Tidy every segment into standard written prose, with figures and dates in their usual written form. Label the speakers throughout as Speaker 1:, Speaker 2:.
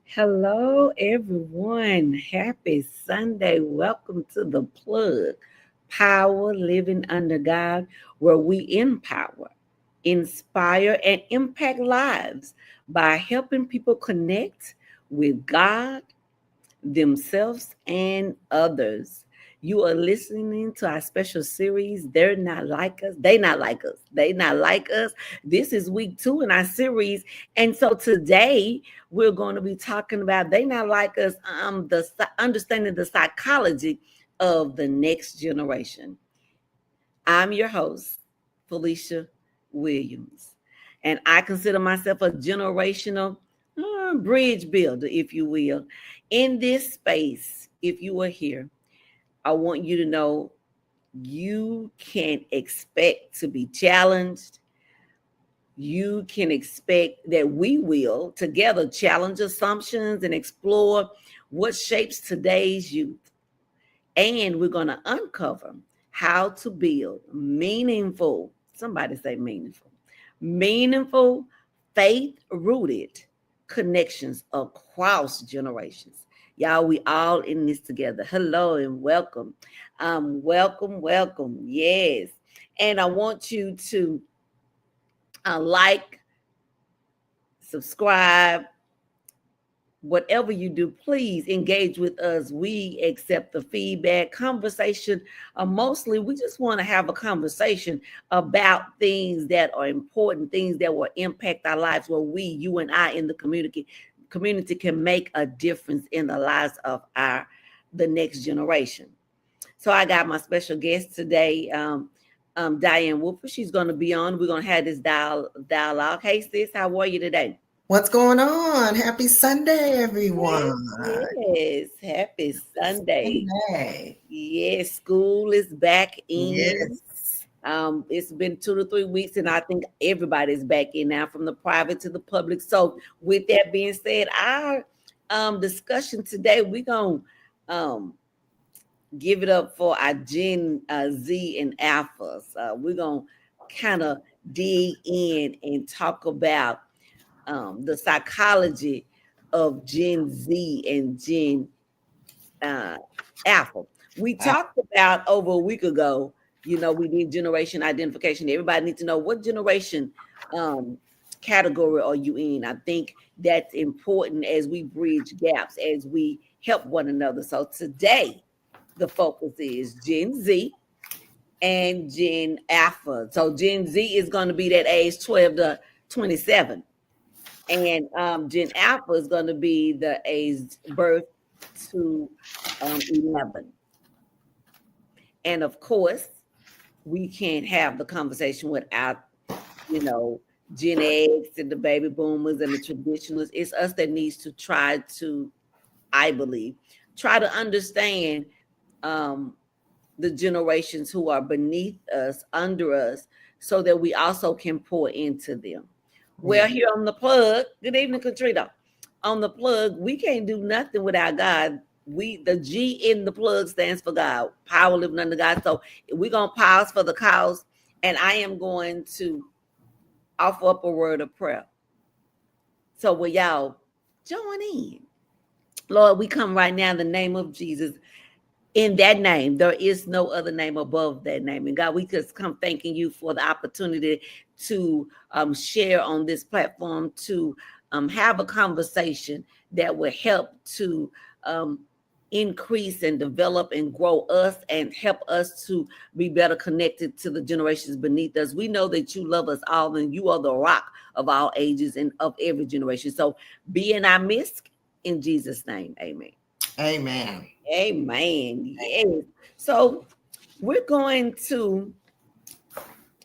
Speaker 1: Hello, everyone. Happy Sunday. Welcome to the Plug Power Living Under God, where we empower, inspire, and impact lives by helping people connect with God, themselves, and others. You are listening to our special series, They're Not Like Us. They Not Like Us. They Not Like Us. This is week 2 in our series. And so today we're going to be talking about They Not Like Us, understanding the psychology of the next generation. I'm your host, Felicia Williams, and I consider myself a generational bridge builder, if you will. In this space, if you are here, I want you to know you can expect to be challenged. You can expect that we will together challenge assumptions and explore what shapes today's youth. And we're going to uncover how to build meaningful, somebody say meaningful, faith rooted connections across generations. Y'all, we all in this together. Hello and welcome. Welcome. Yes. And I want you to like, subscribe, whatever you do, please engage with us. We accept the feedback, conversation. Mostly, we just want to have a conversation about things that are important, things that will impact our lives, where we, you and I in the community can make a difference in the lives of the next generation. So I got my special guest today, Diane Whooper. She's going to be on. We're going to have this dialogue. Hey, sis, how are you today?
Speaker 2: What's going on? Happy Sunday, everyone.
Speaker 1: Yes. Happy Sunday.
Speaker 2: Sunday.
Speaker 1: Yes, school is back in.
Speaker 2: Yes.
Speaker 1: It's been 2 to 3 weeks, and I think everybody's back in now, from the private to the public. So, with that being said, our discussion today, we're gonna give it up for our Gen Z and Alphas. We're gonna kind of dig in and talk about the psychology of Gen Z and Gen uh, Alpha. We talked about over a week ago. We did generation identification. Everybody needs to know what generation um, category are you in. I think that's important as we bridge gaps, as we help one another. So today, the focus is Gen Z and Gen Alpha. So Gen Z is going to be that age 12 to 27. And Gen Alpha is going to be the age birth to 11. And of course, we can't have the conversation without, you know, Gen X and the baby boomers and the traditionalists. It's us that needs to try to, I believe, try to understand um, the generations who are beneath us, under us, so that we also can pour into them. Well,
Speaker 2: Yeah.
Speaker 1: here on the plug, good evening, Katrina. On the plug, we can't do nothing without God. The G in the plug stands for God, power living under God. So we're gonna pause for the cause, and I am going to offer up a word of prayer. So will y'all join in? Lord, we come right now in the name of Jesus. In that name, there is no other name above that name. And God, we just come thanking you for the opportunity to share on this platform, to have a conversation that will help to increase and develop and grow us and help us to be better connected to the generations beneath us. We know that you love us all and you are the rock of all ages and of every generation. So be in our midst in Jesus' name. Amen.
Speaker 2: Amen.
Speaker 1: Amen. Yes. So we're going to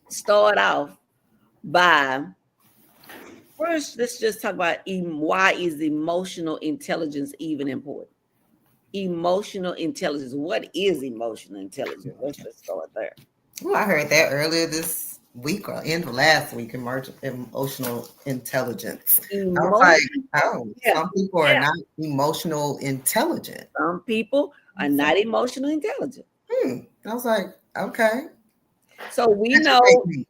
Speaker 1: start off by first, let's just talk about why is emotional intelligence even important? Emotional intelligence. What is emotional intelligence? Let's just start there.
Speaker 2: Well, I heard that earlier this week or end of last week, emotional intelligence. I was like,
Speaker 1: Emotion,
Speaker 2: oh,
Speaker 1: yeah,
Speaker 2: some people are
Speaker 1: yeah.
Speaker 2: not emotional intelligent.
Speaker 1: Some people are not emotional intelligent.
Speaker 2: I was like, okay,
Speaker 1: So we
Speaker 2: educate
Speaker 1: know
Speaker 2: me.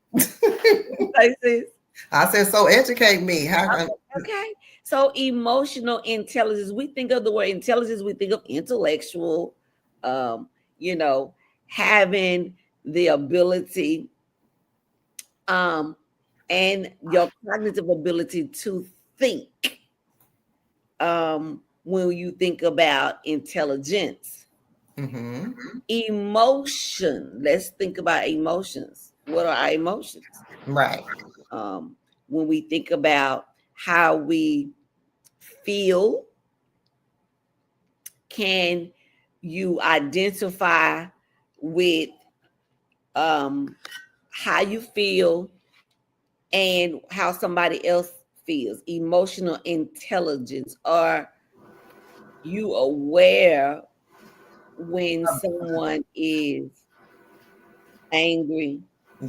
Speaker 1: places.
Speaker 2: I said, so educate me. How?
Speaker 1: Okay. So emotional intelligence, we think of the word intelligence, we think of intellectual, um, you know, having the ability um and your cognitive ability to think when you think about intelligence.
Speaker 2: Mm-hmm.
Speaker 1: Emotion, let's think about emotions. What are our emotions?
Speaker 2: Right.
Speaker 1: Um, when we think about how we feel, can you identify with um, how you feel and how somebody else feels? Emotional intelligence. Are you aware when someone is angry,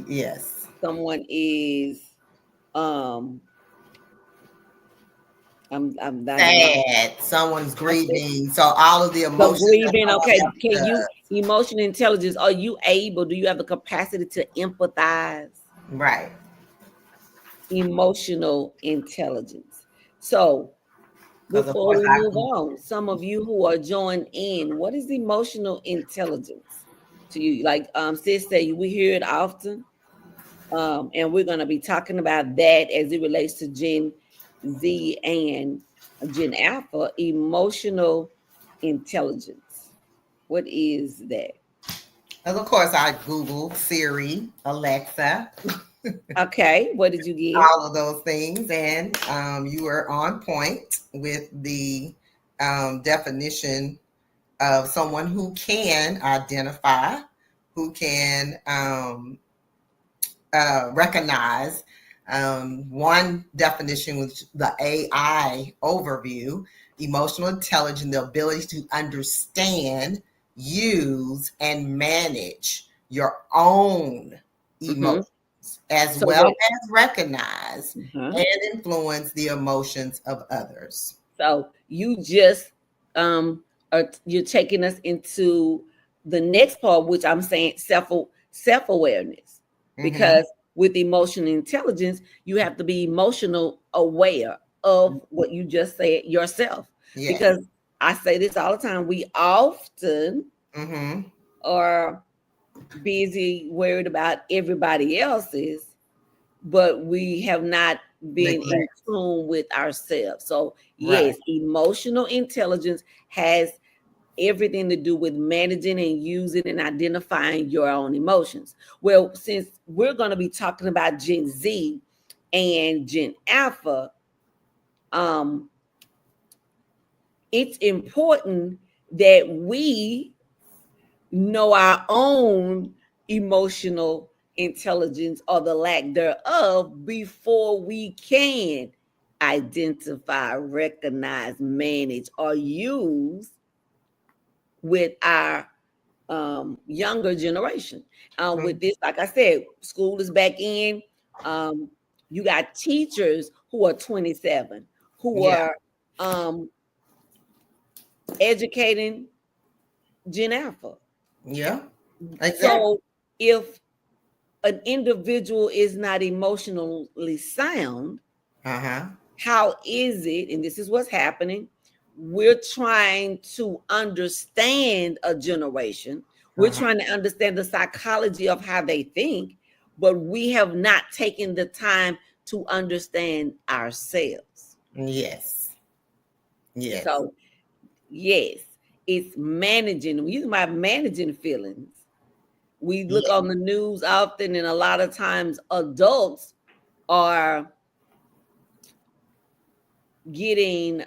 Speaker 2: Yes.
Speaker 1: someone is um I'm not in my
Speaker 2: Sad. Someone's
Speaker 1: I said
Speaker 2: grieving. So all of the
Speaker 1: so
Speaker 2: emotions that
Speaker 1: grieving,
Speaker 2: someone
Speaker 1: okay,
Speaker 2: else
Speaker 1: can you
Speaker 2: does.
Speaker 1: emotional intelligence, are you able, do you have the capacity to empathize?
Speaker 2: Right.
Speaker 1: Emotional intelligence. So
Speaker 2: Because of
Speaker 1: before
Speaker 2: course
Speaker 1: we
Speaker 2: I
Speaker 1: move
Speaker 2: Google.
Speaker 1: on, some of you who are joined in, what is emotional intelligence to you? Like sis say, we hear it often, and we're going to be talking about that as it relates to Gen Z and Gen Alpha. Emotional intelligence, what is that?
Speaker 2: And of course I Google, Siri, Alexa,
Speaker 1: Okay, what did you get?
Speaker 2: all of those things. And you were on point with the definition of someone who can identify, who can recognize. One definition was the AI overview, emotional intelligence, the ability to understand, use, and manage your own
Speaker 1: Mm-hmm.
Speaker 2: emotions, as
Speaker 1: So
Speaker 2: well
Speaker 1: what?
Speaker 2: as recognize
Speaker 1: Uh-huh.
Speaker 2: and influence the emotions of others.
Speaker 1: So you just you're taking us into the next part, which I'm saying self awareness,
Speaker 2: Mm-hmm.
Speaker 1: because with emotional intelligence, you have to be emotional aware of what you just said yourself.
Speaker 2: Yes.
Speaker 1: Because I say this all the time, we often
Speaker 2: Mm-hmm.
Speaker 1: are busy worried about everybody else's, but we have not been in
Speaker 2: Neglect.
Speaker 1: tune with ourselves. So
Speaker 2: Right.
Speaker 1: yes, emotional intelligence has everything to do with managing and using and identifying your own emotions. Well, since we're going to be talking about Gen Z and Gen Alpha, um, it's important that we know our own emotional intelligence or the lack thereof before we can identify, recognize, manage, or use with our younger generation. With this, like I said, school is back in. Um, you got teachers who are 27 who
Speaker 2: Yeah.
Speaker 1: are um, educating Gen Alpha.
Speaker 2: Yeah. Exactly.
Speaker 1: So if an individual is not emotionally sound,
Speaker 2: Uh-huh.
Speaker 1: how is it, and this is what's happening, we're trying to understand a generation, we're
Speaker 2: Uh-huh.
Speaker 1: trying to understand the psychology of how they think, but we have not taken the time to understand ourselves.
Speaker 2: Yes. Yes.
Speaker 1: So yes, it's managing, we about managing feelings. We look
Speaker 2: Yeah.
Speaker 1: on the news often, and a lot of times adults are getting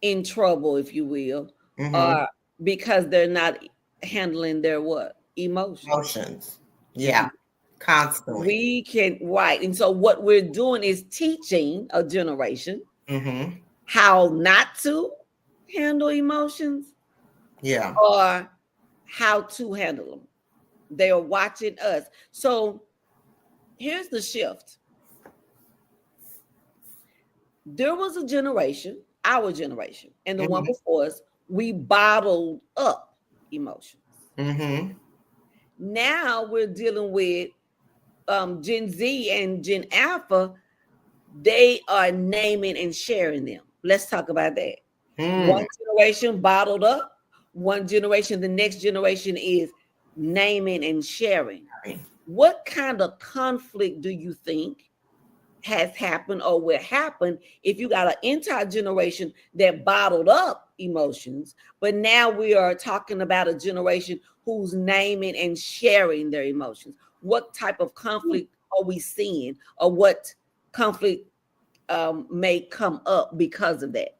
Speaker 1: in trouble, if you will,
Speaker 2: Mm-hmm.
Speaker 1: because they're not handling their what? Emotions.
Speaker 2: Emotions. Yeah. Constantly.
Speaker 1: We can, right. And so what we're doing is teaching a generation
Speaker 2: Mm-hmm.
Speaker 1: how not to handle emotions
Speaker 2: Yeah.
Speaker 1: or how to handle them. They are watching us. So here's the shift. There was a generation, our generation, and the one
Speaker 2: Mm-hmm.
Speaker 1: before us, we bottled up emotions.
Speaker 2: Mm-hmm.
Speaker 1: Now we're dealing with Gen Z and Gen Alpha. They are naming and sharing them. Let's talk about that. One
Speaker 2: Mm.
Speaker 1: generation bottled up, one generation, the next generation is naming and sharing. What kind of conflict do you think has happened or will happen if you got an entire generation that bottled up emotions, but now we are talking about a generation who's naming and sharing their emotions? What type of conflict are we seeing, or what conflict may come up because of that?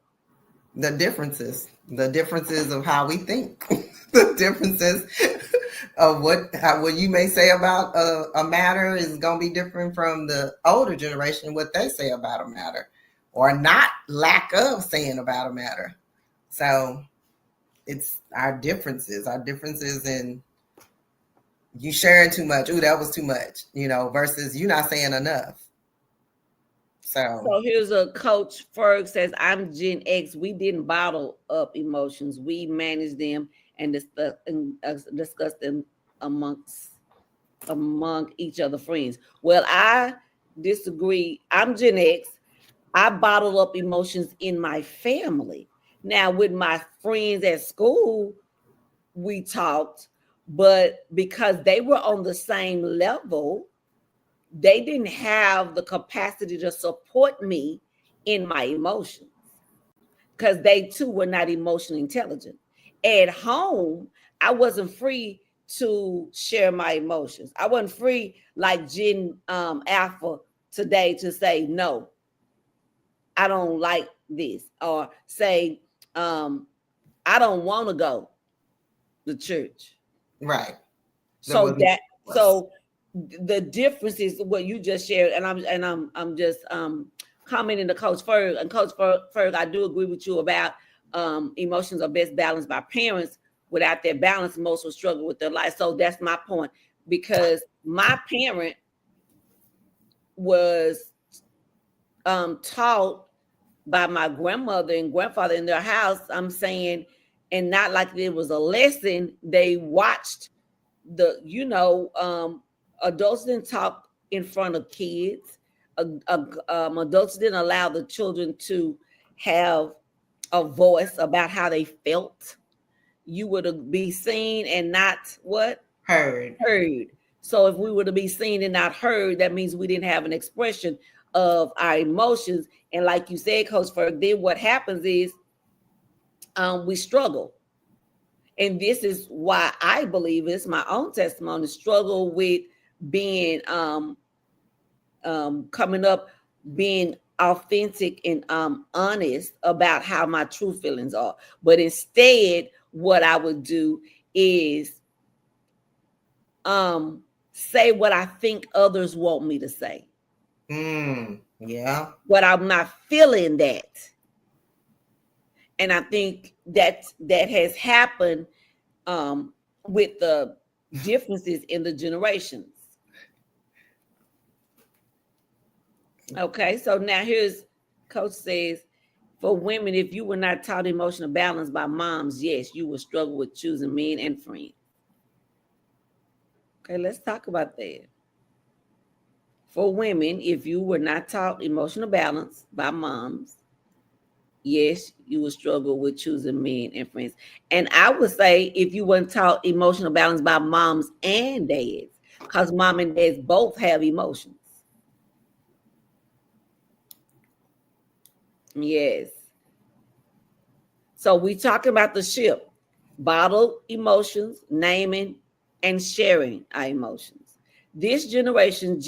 Speaker 2: The differences of how we think, the differences of what you may say about a matter is going to be different from the older generation, what they say about a matter, or not lack of saying about a matter. So it's our differences in you sharing too much. Ooh, that was too much, versus you not saying enough. So
Speaker 1: So here's a coach. Ferg says, "I'm Gen X. We didn't bottle up emotions. We managed them and discuss them amongst among each other friends." Well, I disagree. I'm Gen X. I bottled up emotions in my family. Now, with my friends at school, we talked, but because they were on the same level, they didn't have the capacity to support me in my emotions because they too were not emotionally intelligent. At home, I wasn't free to share my emotions. I wasn't free like Gen Alpha today to say, no, I don't like this, or say, I don't want to go to church.
Speaker 2: right, there
Speaker 1: So
Speaker 2: wasn't.
Speaker 1: that so the difference is what you just shared, and I'm just commenting to Coach Ferg, and Coach Ferg, I do agree with you about emotions are best balanced by parents. Without their balance, most will struggle with their life. So that's my point, because my parent was taught by my grandmother and grandfather in their house. I'm saying, and not like it was a lesson. They watched adults didn't talk in front of kids. Adults didn't allow the children to have a voice about how they felt. You were to be seen and not what?
Speaker 2: Heard.
Speaker 1: Heard. So if we were to be seen and not heard, that means we didn't have an expression of our emotions. And like you said, Coach Ferg, then what happens is we struggle. And this is why I believe it's my own testimony, struggle with being coming up, being authentic and honest about how my true feelings are. But instead, what I would do is say what I think others want me to say.
Speaker 2: Yeah.
Speaker 1: But I'm not feeling that. And I think that has happened with the differences in the generations. Okay, so now here's Coach says, for women, if you were not taught emotional balance by moms, yes, you will struggle with choosing men and friends. Okay, let's talk about that. For women, if you were not taught emotional balance by moms, yes, you will struggle with choosing men and friends. And I would say if you weren't taught emotional balance by moms and dads, because mom and dads both have emotions. Yes. So we talking about the ship, bottled emotions, naming, and sharing our emotions. This generation,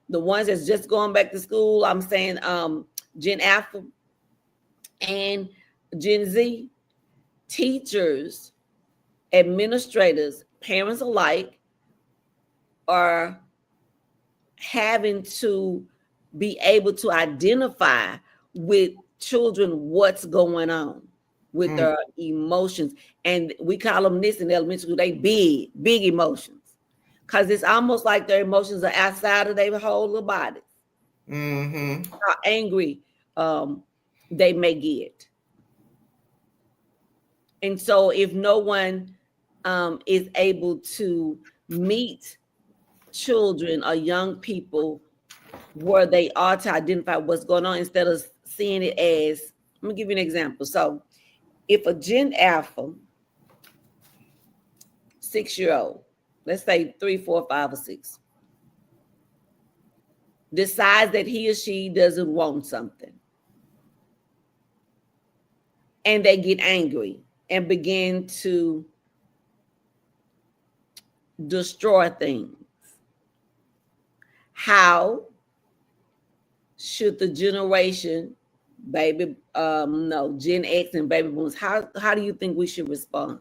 Speaker 1: the ones that's just going back to school, I'm saying Gen Alpha and Gen Z, teachers, administrators, parents alike are having to be able to identify with children what's going on with their emotions. And we call them this in elementary school, they big emotions. Because it's almost like their emotions are outside of their whole little body. How angry they may get. And so if no one is able to meet children or young people where they are to identify what's going on instead of seeing it as, let me give you an example. So if a Gen Alpha 6-year-old, let's say 3, 4, 5, or 6, decides that he or she doesn't want something, and they get angry and begin to destroy things, how should the generation Gen X and baby boomers, how do you think we should respond?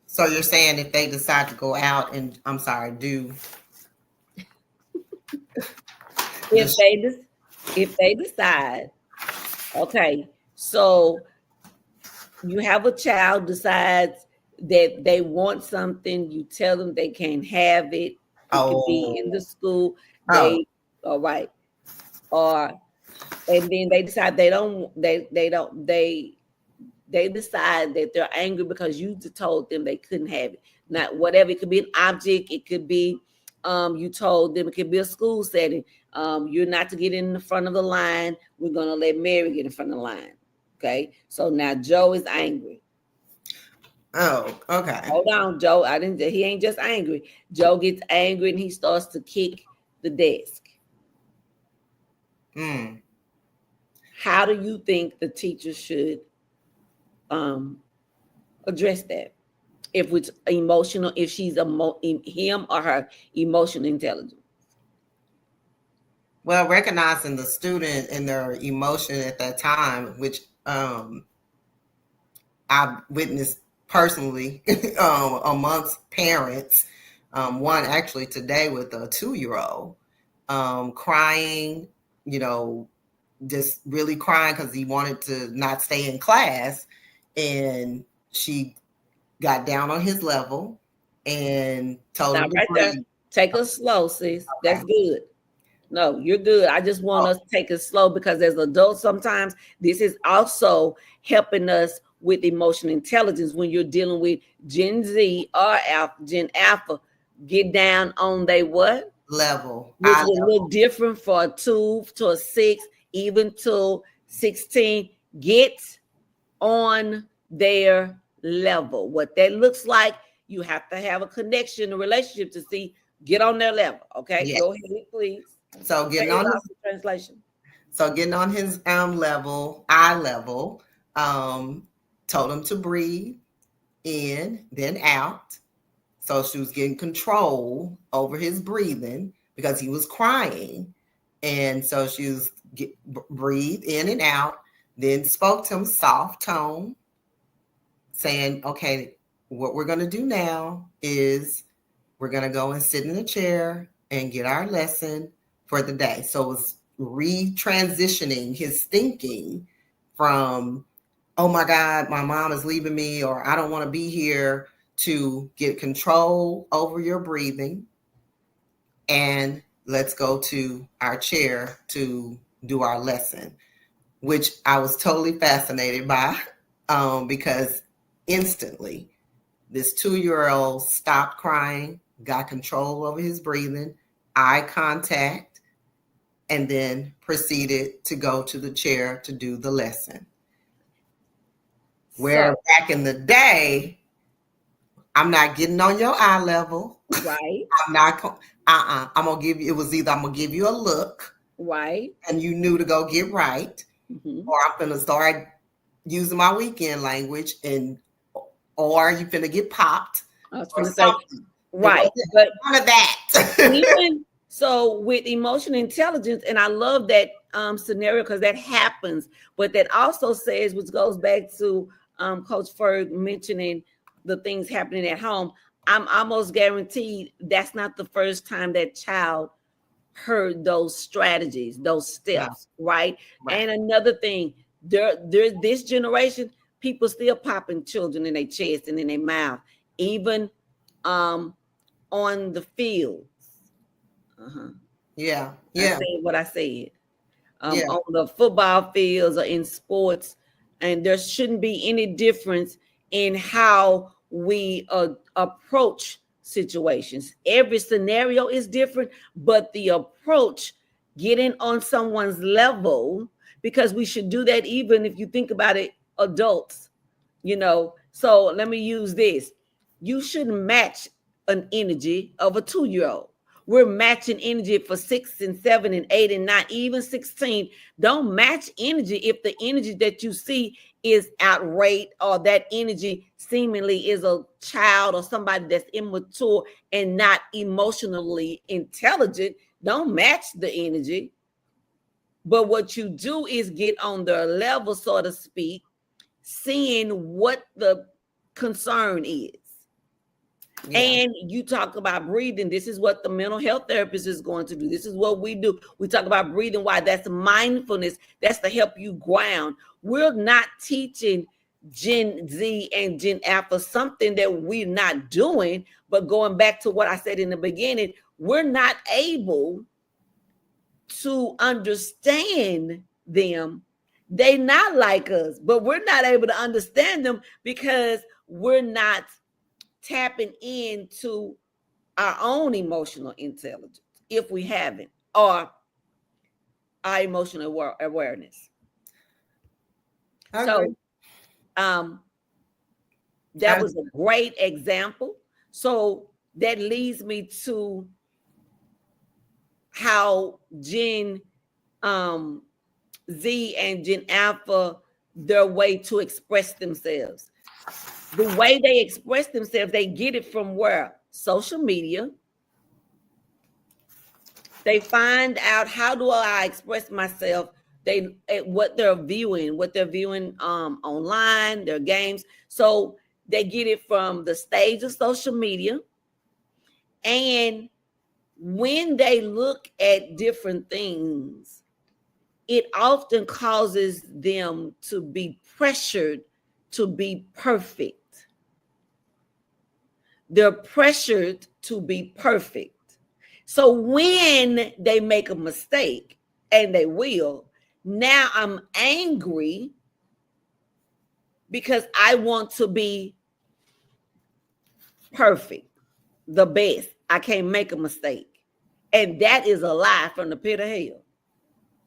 Speaker 2: So you're saying if they decide to go out and do
Speaker 1: if they decide, okay, so you have a child decides that they want something, you tell them they can't have it. It could be in the school. All right. And then they decide they decide that they're angry because you told them they couldn't have it. Not whatever, it could be an object, it could be you told them, it could be a school setting. You're not to get in the front of the line. We're gonna let Mary get in front of the line. Okay, so now Joe is angry.
Speaker 2: Oh, okay.
Speaker 1: Hold on, Joe. He ain't just angry. Joe gets angry and he starts to kick the desk. How do you think the teacher should address that? If it's emotional, if she's him or her emotional intelligence?
Speaker 2: Well, recognizing the student and their emotion at that time, which I've witnessed personally amongst parents. One actually today with a 2-year-old crying, just really crying because he wanted to not stay in class. And she got down on his level and told him to breathe.
Speaker 1: Take it slow, sis. Okay. That's good. No, you're good. I just want us to take it slow because as adults, sometimes this is also helping us with emotional intelligence when you're dealing with Gen Z or Gen Alpha. Get down on they what?
Speaker 2: level,
Speaker 1: which
Speaker 2: eye
Speaker 1: would
Speaker 2: level.
Speaker 1: look different for a 2 to a 6, even to 16. Get on their level. What that looks like, you have to have a connection, a relationship to see, get on their level. Okay,
Speaker 2: Yeah.
Speaker 1: go ahead, please.
Speaker 2: So
Speaker 1: That
Speaker 2: getting
Speaker 1: is
Speaker 2: on his,
Speaker 1: also translation.
Speaker 2: level, eye level, um, told him to breathe in, then out. So she was getting control over his breathing because he was crying. And so she was breathe in and out, then spoke to him soft tone, saying, okay, what we're going to do now is we're going to go and sit in a chair and get our lesson for the day. So it was retransitioning his thinking from, oh my God, my mom is leaving me, or I don't want to be here, to get control over your breathing. And let's go to our chair to do our lesson, which I was totally fascinated by, because instantly this 2-year-old stopped crying, got control over his breathing, eye contact, and then proceeded to go to the chair to do the lesson. Where
Speaker 1: So,
Speaker 2: back in the day, I'm not getting on your eye level.
Speaker 1: right,
Speaker 2: I'm not, I'm going to give you, it was either I'm going to give you a look
Speaker 1: right.
Speaker 2: and you knew to go get right,
Speaker 1: Mm-hmm.
Speaker 2: or I'm going to start using my weekend language, and or you finna get popped
Speaker 1: I was
Speaker 2: or
Speaker 1: going to say,
Speaker 2: something. It
Speaker 1: right.
Speaker 2: wasn't
Speaker 1: But
Speaker 2: none of that.
Speaker 1: even so, with emotional intelligence, and I love that scenario because that happens, but that also says, which goes back to Coach Ferg mentioning the things happening at home. I'm almost guaranteed that's not the first time that child heard those strategies, those
Speaker 2: No,
Speaker 1: steps, right?
Speaker 2: right.
Speaker 1: And another thing, there this generation, people still popping children in their chest and in their mouth, even um on the field. Uh-huh.
Speaker 2: Yeah,
Speaker 1: I
Speaker 2: yeah,
Speaker 1: said what I said.
Speaker 2: yeah,
Speaker 1: On the football fields or in sports, and there shouldn't be any difference in how we approach situations. Every scenario is different, but the approach, getting on someone's level, because we should do that even if you think about it, adults, So let me use this. You shouldn't match an energy of a 2-year-old. We're matching energy for 6 and 7 and 8 and 9, even 16. Don't match energy if the energy that you see is outraged, or that energy seemingly is a child or somebody that's immature and not emotionally intelligent. Don't match the energy. But what you do is get on their level, so to speak, seeing what the concern is.
Speaker 2: yeah.
Speaker 1: And you talk about breathing. This is what the mental health therapist is going to do. This is what we do. We talk about breathing. Why? That's mindfulness. That's to help you ground. We're not teaching Gen Z and Gen Alpha something that we're not doing. But going back to what I said in the beginning, we're not able to understand them. They not like us, but we're not able to understand them because we're not tapping into our own emotional intelligence if we haven't, or our emotional awareness.
Speaker 2: I agree.
Speaker 1: So um
Speaker 2: I,
Speaker 1: that was a great example. So that leads me to how Gen um Z and Gen Alpha, their way to express themselves. The way they express themselves, they get it from where? Social media. They find out, how do I express myself? They what they're viewing online, their games. So they get it from the stage of social media. And when they look at different things, it often causes them to be pressured to be perfect. They're pressured to be perfect. So when they make a mistake, and they will, now I'm angry because I want to be perfect, the best. I can't make a mistake. And that is a lie from the pit of hell.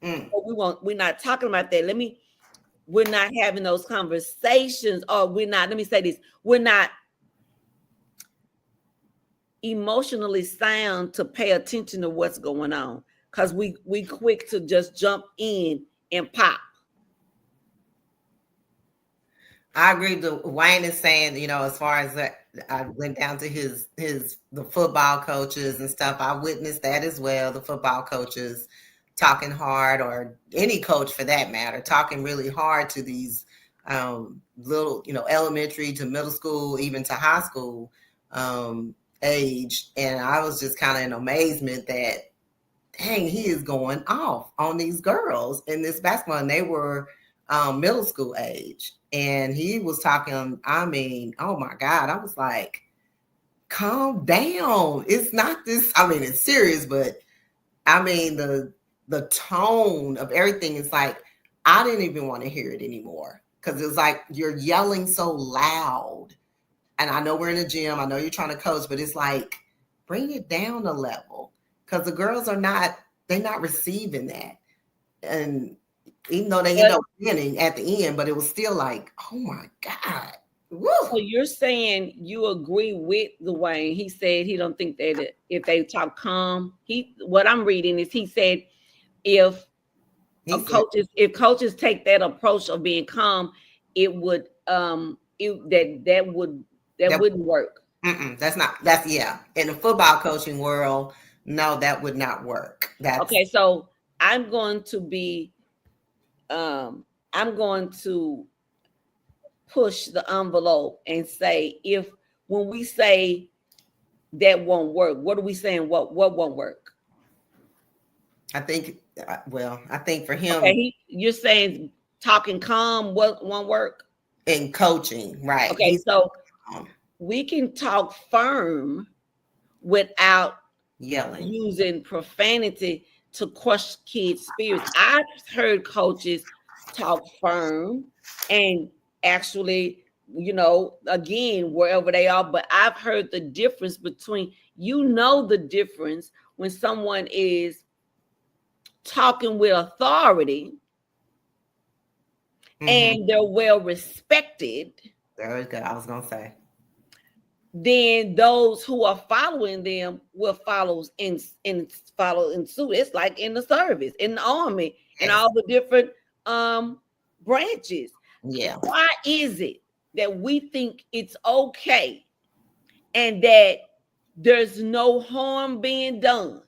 Speaker 2: Mm.
Speaker 1: But we're not talking about that. We're not having those conversations, or let me say this, we're not emotionally sound to pay attention to what's going on, because we quick to just jump in and pop.
Speaker 2: I agree with Wayne is saying, as far as that, I went down to the football coaches and stuff. I witnessed that as well. The football coaches talking hard, or any coach for that matter, talking really hard to these little, elementary to middle school, even to high school age. And I was just kind of in amazement that, dang, he is going off on these girls in this basketball. And they were middle school age. And he was talking, I mean, oh my God, I was like, calm down. It's not this, I mean, it's serious, but I mean, the tone of everything is like, I didn't even want to hear it anymore. Because it was like, you're yelling so loud. And I know we're in a gym, I know you're trying to coach, but it's like, bring it down a level. Because the girls they're not receiving that. And even though they end up winning at the end, but it was still like, oh my God. Woo.
Speaker 1: So you're saying you agree with Dwayne. He said he don't think that if they talk calm, what I'm reading is he said if coaches take that approach of being calm, it would that wouldn't work.
Speaker 2: That's in the football coaching world, no, that would not work.
Speaker 1: Okay, so I'm going to push the envelope and say, when we say that won't work, what are we saying? What won't work?
Speaker 2: I think for him,
Speaker 1: okay, you're saying talking calm won't work
Speaker 2: in coaching, right?
Speaker 1: Okay, so we can talk firm without
Speaker 2: yelling,
Speaker 1: using profanity to crush kids' spirits. I've heard coaches talk firm and actually, again, wherever they are, but I've heard the difference between, the difference when someone is talking with authority and they're well respected.
Speaker 2: Very good. I was going to say.
Speaker 1: Then those who are following them will follow in suit. It's like in the service, in the army, and all the different branches.
Speaker 2: Yeah.
Speaker 1: Why is it that we think it's okay and that there's no harm being done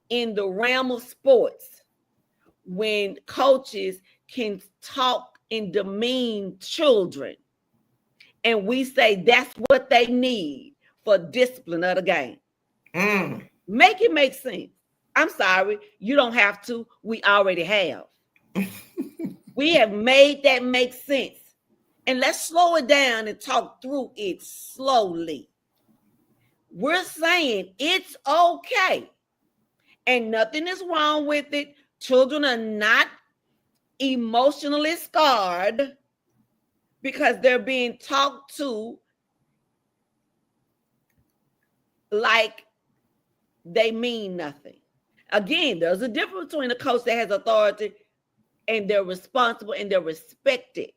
Speaker 1: in the realm of sports when coaches can talk and demean children? And we say that's what they need for discipline of the game. Make it make sense. I'm sorry, you don't have to. We already have. We have made that make sense. And let's slow it down and talk through it slowly. We're saying it's okay. And nothing is wrong with it. Children are not emotionally scarred because they're being talked to like they mean nothing. Again, there's a difference between a coach that has authority and they're responsible and they're respected.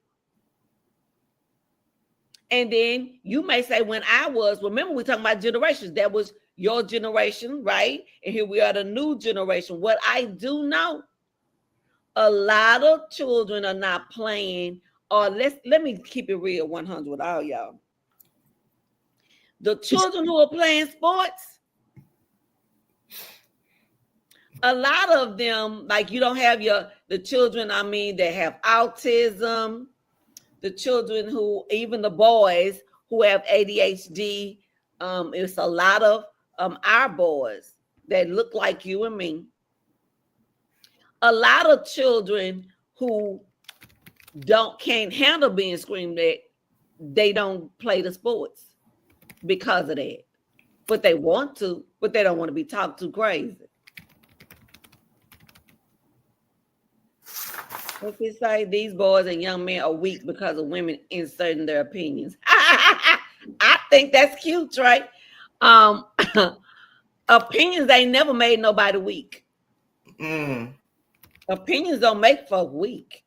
Speaker 1: And then you may say, remember we're talking about generations. That was your generation, right? And here we are, the new generation. What I do know, a lot of children are not playing, or let me keep it real 100 with all y'all. The children who are playing sports, a lot of them, like you don't have the children, that have autism, the children who, even the boys who have ADHD, it's a lot of our boys that look like you and me. A lot of children who can't handle being screamed at, they don't play the sports because of that. But they want to, but they don't want to be talked to crazy. What they say, these boys and young men are weak because of women inserting their opinions. I think that's cute, right? Opinions ain't never made nobody weak.
Speaker 2: Mm.
Speaker 1: Opinions don't make folk weak.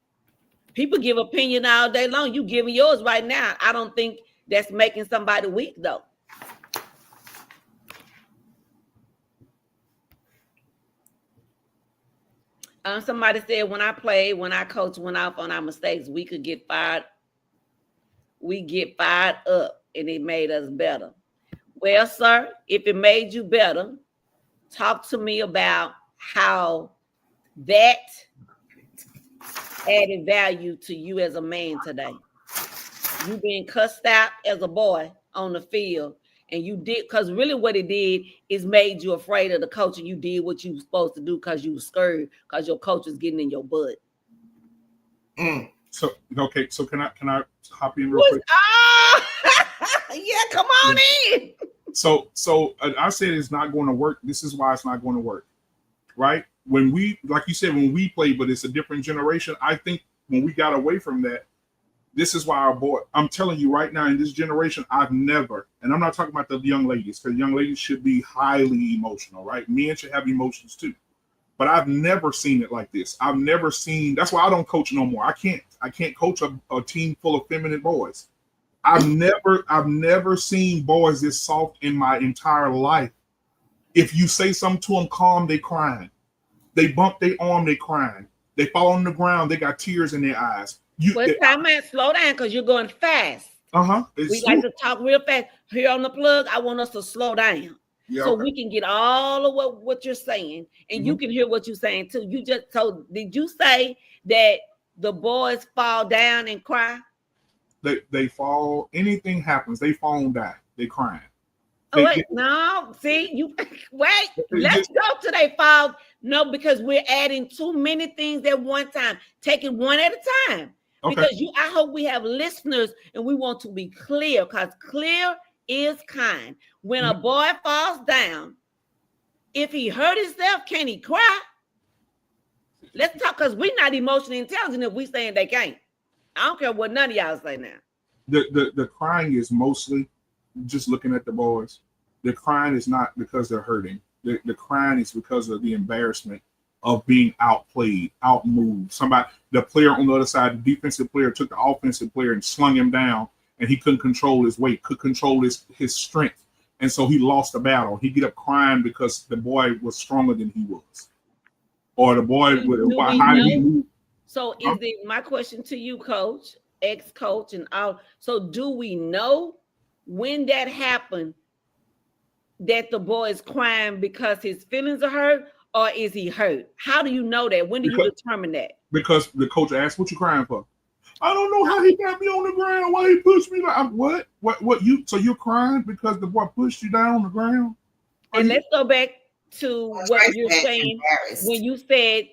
Speaker 1: People give opinion all day long. You giving yours right now. I don't think that's making somebody weak though. Somebody said when I played, when I coach, went off on our mistakes, we could get fired. We get fired up, and it made us better. Well, sir, if it made you better, talk to me about how that added value to you as a man today. You being cussed out as a boy on the field, and you did, because really what it did is made you afraid of the coach, and you did what you were supposed to do because you were scared because your coach was getting in your butt.
Speaker 2: Mm.
Speaker 3: So okay, so can I hop in real quick?
Speaker 1: Yeah, come on in.
Speaker 3: So I said it's not going to work. This is why it's not going to work, right? When we, like you said, when we play, but it's a different generation. I think when we got away from that, this is why our boy. I'm telling you right now, in this generation, I've never, and I'm not talking about the young ladies, because young ladies should be highly emotional, right? Men should have emotions too. But I've never seen it like this. I've never seen. That's why I don't coach no more. I can't coach a team full of feminine boys. I've never seen boys this soft in my entire life. If you say something to them calm, they crying. They bump their arm, they crying. They fall on the ground, they got tears in their eyes.
Speaker 1: Time out, slow down, because you're going fast. We like to talk real fast. Here on the plug, I want us to slow down. Yeah, so we can get all of what you're saying, and you can hear what you're saying too. You just told. Did you say that the boys fall down and cry?
Speaker 3: They fall. Anything happens, they fall and die. They crying.
Speaker 1: No. See, you wait. Let's go to they fall. No, because we're adding too many things at one time. Take it one at a time. Okay. Because I hope we have listeners, and we want to be clear, because clear is kind. When a boy falls down, if he hurt himself, can he cry? Let's talk, because we're not emotionally intelligent if we saying they can't. I don't care what none of y'all say now.
Speaker 3: The crying is mostly just looking at the boys. The crying is not because they're hurting. The crying is because of the embarrassment of being outplayed, outmoved. The player on the other side, the defensive player, took the offensive player and slung him down, and he couldn't control his weight, could control his strength. And so he lost the battle. He get up crying because the boy was stronger than he was. Or the boy how did he move?
Speaker 1: So is it my question to you, coach, ex-coach, and all? So do we know when that happened, that the boy is crying because his feelings are hurt, or is he hurt? How do you know that? When do you determine that?
Speaker 3: Because the coach asked, "What you crying for?" I don't know how he got me on the ground. Why he pushed me? What you? So you're crying because the boy pushed you down on the ground?
Speaker 1: And let's go back to what you're saying when you said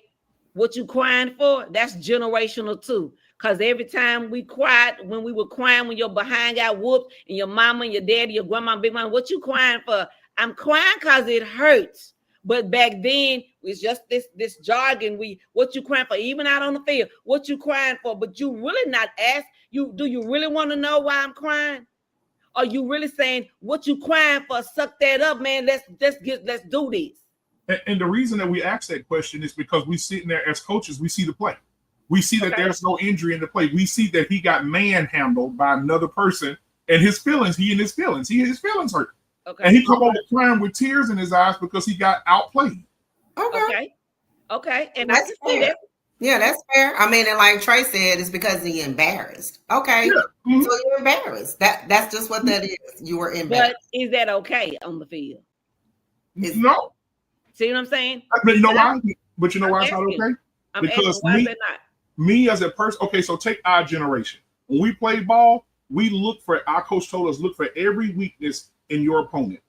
Speaker 1: what you crying for. That's generational too. Because every time we cried, when we were crying, when your behind got whooped, and your mama and your daddy, your grandma, big mama, what you crying for? I'm crying because it hurts. But back then, it's just this jargon. What you crying for? Even out on the field, what you crying for? But you really not ask you. Do you really want to know why I'm crying? Are you really saying what you crying for? Suck that up, man. Let's do this.
Speaker 3: And the reason that we ask that question is because we sitting there as coaches, we see the play. We see that there's no injury in the play. We see that he got manhandled by another person, and his feelings hurt. Okay. And he come over crying with tears in his eyes because he got outplayed.
Speaker 1: Okay. And
Speaker 2: that's fair. Yeah, that's fair. I mean, and like Trey said, it's because he embarrassed. Okay. Yeah. Mm-hmm. So you're embarrassed. That's just what that is. You were embarrassed.
Speaker 1: But is that okay on the field?
Speaker 3: No.
Speaker 1: See what I'm saying?
Speaker 3: But you know why it's not okay? Because me as a person, okay, so take our generation. When we play ball, our coach told us, look for every weakness in your opponent.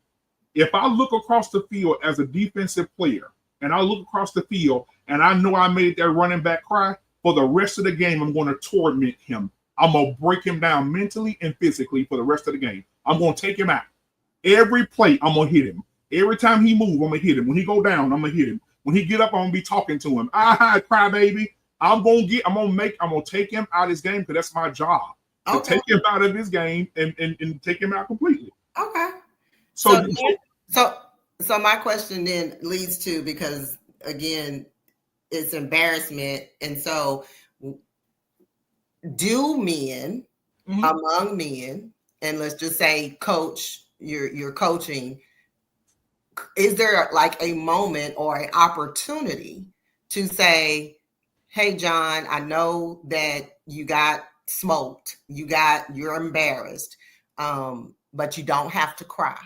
Speaker 3: If I look across the field as a defensive player, and I look across the field, and I know I made that running back cry, for the rest of the game, I'm going to torment him. I'm going to break him down mentally and physically for the rest of the game. I'm going to take him out. Every play, I'm going to hit him. Every time he move, I'm going to hit him. When he go down, I'm going to hit him. When he get up, I'm going to be talking to him. Cry baby. I'm going to take him out of his game, because that's my job. To take him out of his game and take him out completely.
Speaker 2: Okay.
Speaker 3: So
Speaker 2: So my question then leads to, because again, it's embarrassment. And so do men among men, and let's just say coach, you're coaching, is there like a moment or an opportunity to say, hey John, I know that you got smoked, you're embarrassed, but you don't have to cry.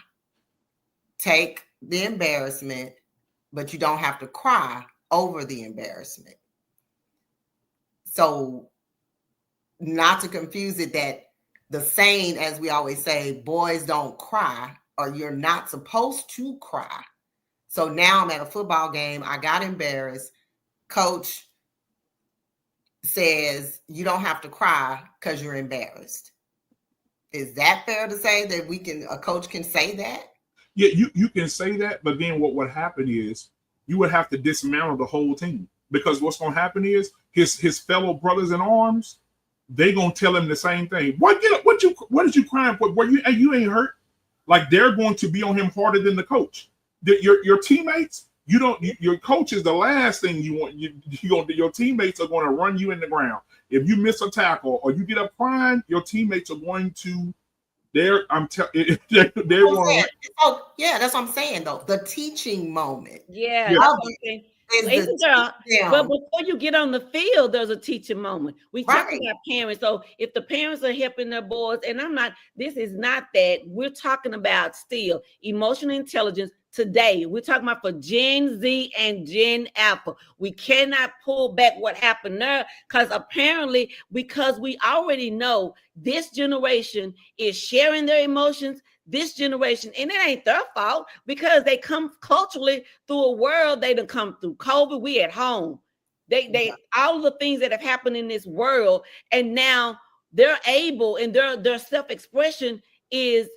Speaker 2: Take the embarrassment, but you don't have to cry over the embarrassment. So not to confuse it, that the saying, as we always say, boys don't cry, or you're not supposed to cry. So now I'm at a football game, I got embarrassed. Coach says you don't have to cry because you're embarrassed. Is that fair to say that a coach can say that?
Speaker 3: Yeah, you can say that, but then what would happen is you would have to dismantle the whole team, because what's going to happen is his fellow brothers in arms, they gonna tell him the same thing. What get up? What is you crying for? Were you ain't hurt? Like, they're going to be on him harder than the coach. Your teammates, your coach is the last thing you want. Your teammates are going to run you in the ground. If you miss a tackle or you get up crying, your teammates are going to. They're going to.
Speaker 2: Oh yeah, that's what I'm saying though. The teaching moment.
Speaker 1: Yeah, that's something. But before you get on the field, there's a teaching moment. We talk about parents. So if the parents are helping their boys, and this is not that. We're talking about still emotional intelligence today. We're talking about for Gen Z and Gen Alpha. We cannot pull back what happened there, because we already know this generation is sharing their emotions. This generation, and it ain't their fault, because they come culturally through a world. They done come through COVID. We at home. They all the things that have happened in this world, and now they're able, and their self-expression is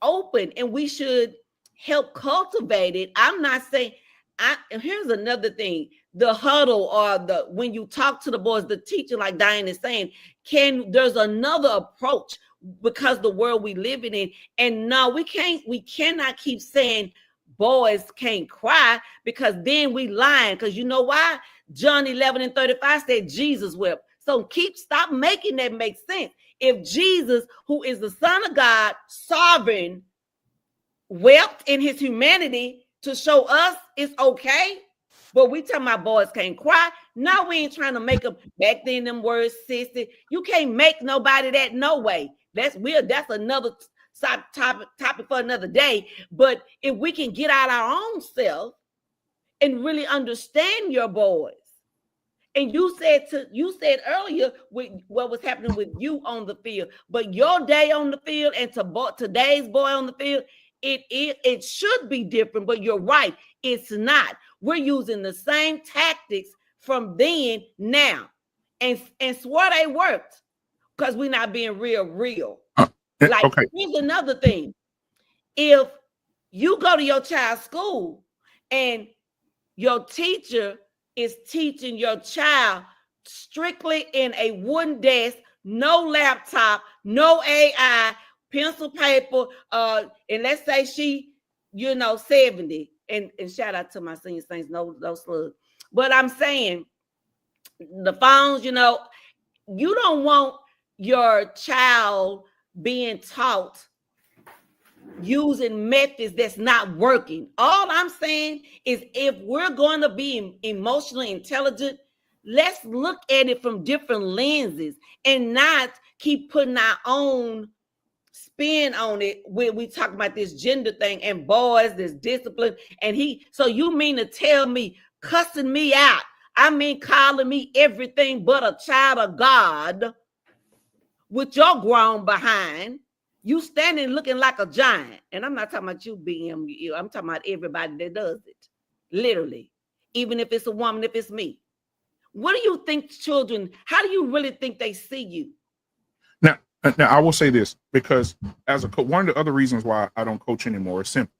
Speaker 1: open, and we should help cultivate it. I'm not saying. Here's another thing: the huddle, or when you talk to the boys, the teacher, like Diane is saying, there's another approach, because the world we living in. And no, we cannot keep saying boys can't cry, because then we lying. Because you know why? John 11:35 said Jesus wept. So stop making that make sense. If Jesus, who is the Son of God, sovereign, wept in his humanity to show us it's okay, but we talking about boys can't cry. No, we ain't trying to make them. Back then, them words, sissy. You can't make nobody that no way. That's weird. That's another topic for another day. But if we can get out our own self and really understand your boys, and you said earlier with what was happening with you on the field, but your day on the field and today's boy on the field, it should be different. But you're right, it's not. We're using the same tactics from then now, and swear they worked, because we're not being real. Like, okay. Here's another thing: if you go to your child's school and your teacher is teaching your child strictly in a wooden desk, no laptop, no AI, pencil, paper, and let's say she, 70, and shout out to my senior saints, no slugs. But I'm saying the phones, you don't want your child being taught using methods that's not working. All I'm saying is, if we're going to be emotionally intelligent, let's look at it from different lenses and not keep putting our own spin on it when we talk about this gender thing and boys, this discipline. So you mean to tell me cussing me out, I mean calling me everything but a child of God, with your grown behind, you standing looking like a giant. And I'm not talking about you, BM. I'm talking about everybody that does it. Literally. Even if it's a woman, if it's me. What do you think children, how do you really think they see you?
Speaker 3: Now I will say this, because as a coach, one of the other reasons why I don't coach anymore is simple.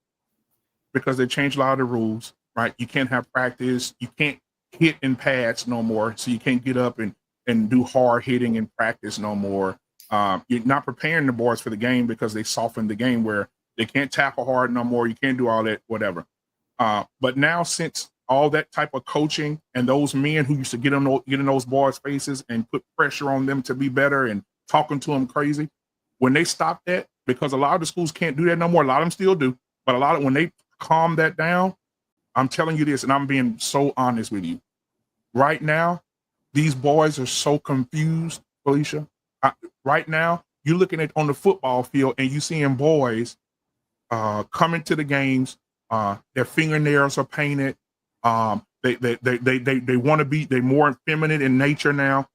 Speaker 3: Because they changed a lot of the rules, right? You can't have practice. You can't hit in pads no more. So you can't get up and do hard hitting in practice no more. You're not preparing the boys for the game, because they softened the game, where They can't tackle hard no more. You can't do all that, whatever. But now, since all that type of coaching and those men who used to get in those boys' faces and put pressure on them to be better and talking to them crazy, when they stop that, because a lot of the schools can't do that no more. A lot of them still do, but when they calm that down, I'm telling you this, and I'm being so honest with you. Right now, these boys are so confused, Felicia. Right now, you're looking at on the football field and you seeing boys coming to the games. Their fingernails are painted. They want to be. They're more feminine in nature now.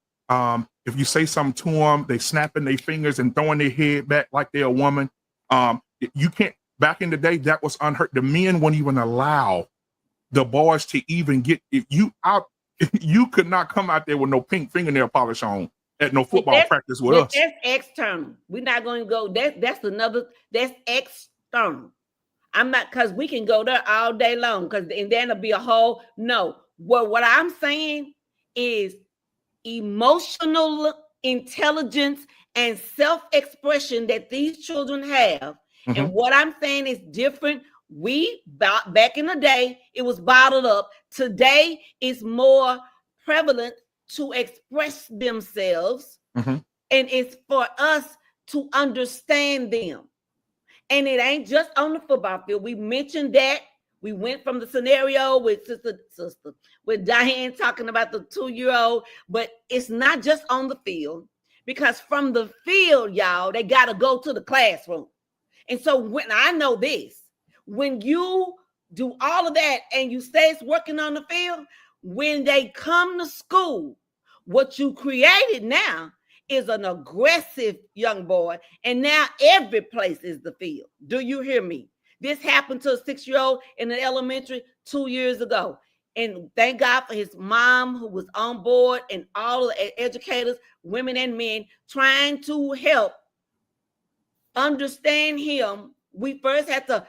Speaker 3: If you say something to them, they snapping their fingers and throwing their head back like they're a woman. You can't. Back in the day, that was unheard. The men wouldn't even allow the boys to even get. If you out, you could not come out there with no pink fingernail polish on at no football practice with us.
Speaker 1: That's external. We're not going to go. That's external. I'm not, because we can go there all day long, and then it'll be a whole no. What I'm saying is emotional intelligence and self-expression that these children have. Mm-hmm. And what I'm saying is different. Back in the day, it was bottled up. Today, it's more prevalent to express themselves. Mm-hmm. And it's for us to understand them. And it ain't just on the football field. We mentioned that. We went from the scenario with sister with Diane talking about the 2-year-old, but it's not just on the field, because from the field, y'all, they got to go to the classroom. And so when I know this, when you do all of that and you stay working on the field, when they come to school, what you created now is an aggressive young boy, and now every place is the field. Do you hear me? This happened to a 6-year-old in an elementary 2 years ago. And thank God for his mom who was on board, and all of the educators, women and men, trying to help understand him. We first had to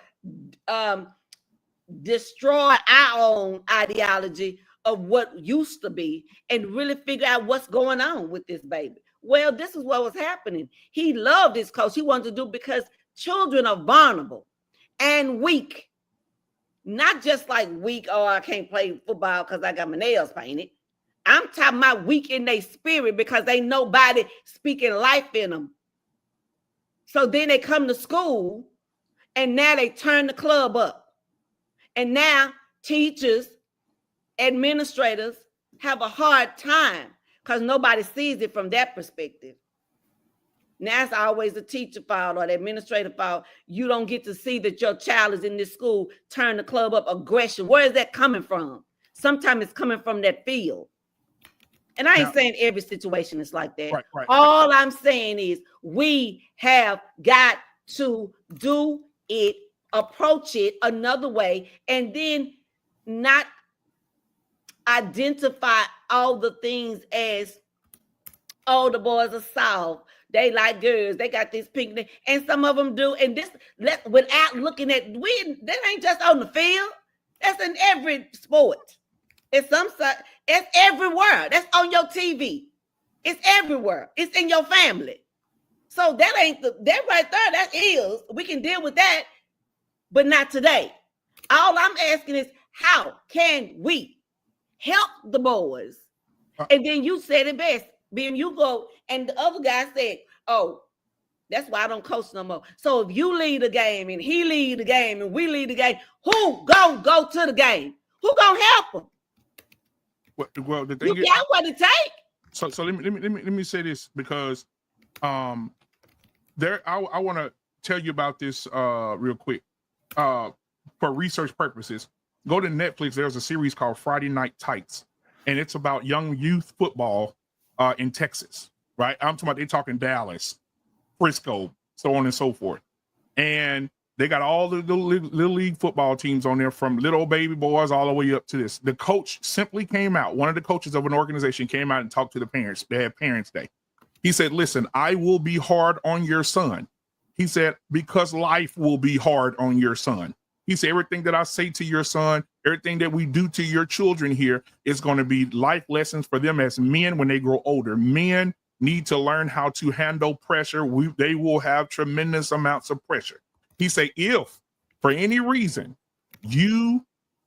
Speaker 1: destroy our own ideology of what used to be and really figure out what's going on with this baby. Well, this is what was happening. He loved his coach. He wanted to do, because children are vulnerable and weak. Not just like weak, oh, I can't play football because I got my nails painted. I'm talking about weak in their spirit, because ain't nobody speaking life in them. So then they come to school, and now they turn the club up. And now teachers, administrators have a hard time because nobody sees it from that perspective. Now it's always the teacher fault or the administrator fault. You don't get to see that your child is in this school, turn the club up, aggression. Where is that coming from? Sometimes it's coming from that field. And I ain't saying every situation is like that. Right. All I'm saying is we have got to do it, approach it another way, and then not identify all the things as, oh, the boys are soft, they like girls, they got this pink thing, and some of them do. And this, without looking at, that ain't just on the field. That's in every sport. It's everywhere. That's on your TV. It's everywhere. It's in your family. So that ain't that right there. That is, we can deal with that, but not today. All I'm asking is, how can we help the boys? And then you said it best. Then you go, and the other guy said, oh, that's why I don't coach no more. So if you lead the game and he lead the game and we lead the game, who gonna go to the game? Who gonna help them?
Speaker 3: Well, the thing
Speaker 1: you got what it take.
Speaker 3: So let me say this, because I want to tell you about this real quick. For research purposes, go to Netflix. There's a series called Friday Night Tights, and it's about young youth football in Texas, right? I'm talking about, they're talking Dallas, Frisco, so on and so forth. And they got all the little league football teams on there, from little baby boys all the way up to this. The coach simply came out. One of the coaches of an organization came out and talked to the parents. They had Parents' Day. He said, listen, I will be hard on your son. He said, because life will be hard on your son. He said, everything that I say to your son, everything that we do to your children here is going to be life lessons for them as men when they grow older. Men need to learn how to handle pressure. They will have tremendous amounts of pressure. He said, if for any reason you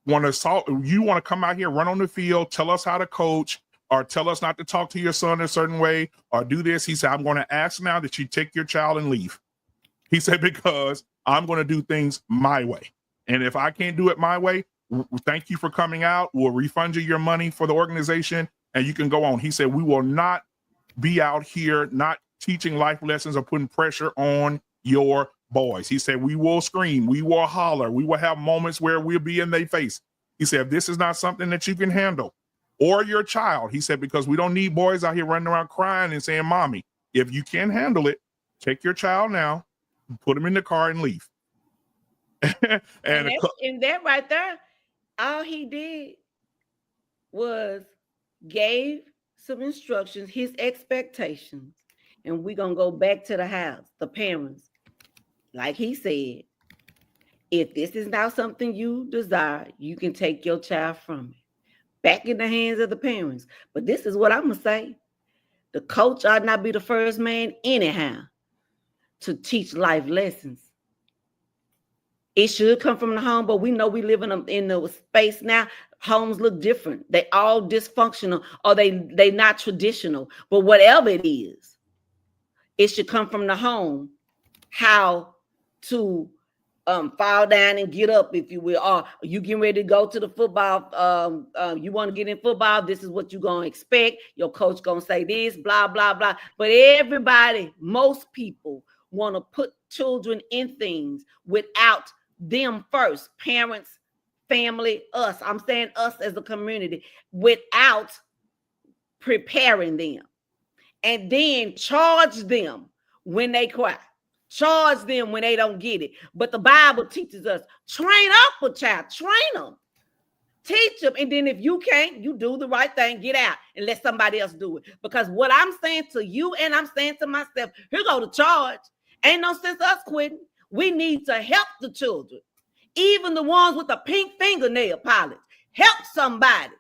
Speaker 3: want to come out here, run on the field, tell us how to coach, or tell us not to talk to your son a certain way, or do this. He said, I'm going to ask now that you take your child and leave. He said, because I'm going to do things my way. And if I can't do it my way, thank you for coming out. We'll refund you your money for the organization and you can go on. He said, we will not be out here not teaching life lessons or putting pressure on your boys. He said, we will scream, we will holler, we will have moments where we'll be in their face. He said, if this is not something that you can handle, or your child, he said, because we don't need boys out here running around crying and saying, mommy, if you can handle it, take your child now, put him in the car and leave.
Speaker 1: and that right there, all he did was gave some instructions, his expectations, and we're going to go back to the house, the parents. Like he said, if this is not something you desire, you can take your child from it. Back in the hands of the parents. But this is what I'm going to say. The coach ought not be the first man anyhow to teach life lessons. It should come from the home, but we know we live in a space now. Homes look different. They all dysfunctional, or they not traditional. But whatever it is, it should come from the home. How to fall down and get up, if you will. Or you getting ready to go to the football. You want to get in football. This is what you're going to expect. Your coach going to say this, blah, blah, blah. But everybody, most people want to put children in things without them first. Parents, family, us. I'm saying us as a community, without preparing them. And then charge them when they cry. Charge them when they don't get it. But the Bible teaches us, train up a child, train them, teach them. And then if you can't, you do the right thing, get out and let somebody else do it. Because what I'm saying to you and I'm saying to myself, here go the charge. Ain't no sense us quitting. We need to help the children. Even the ones with the pink fingernail polish. Help somebody.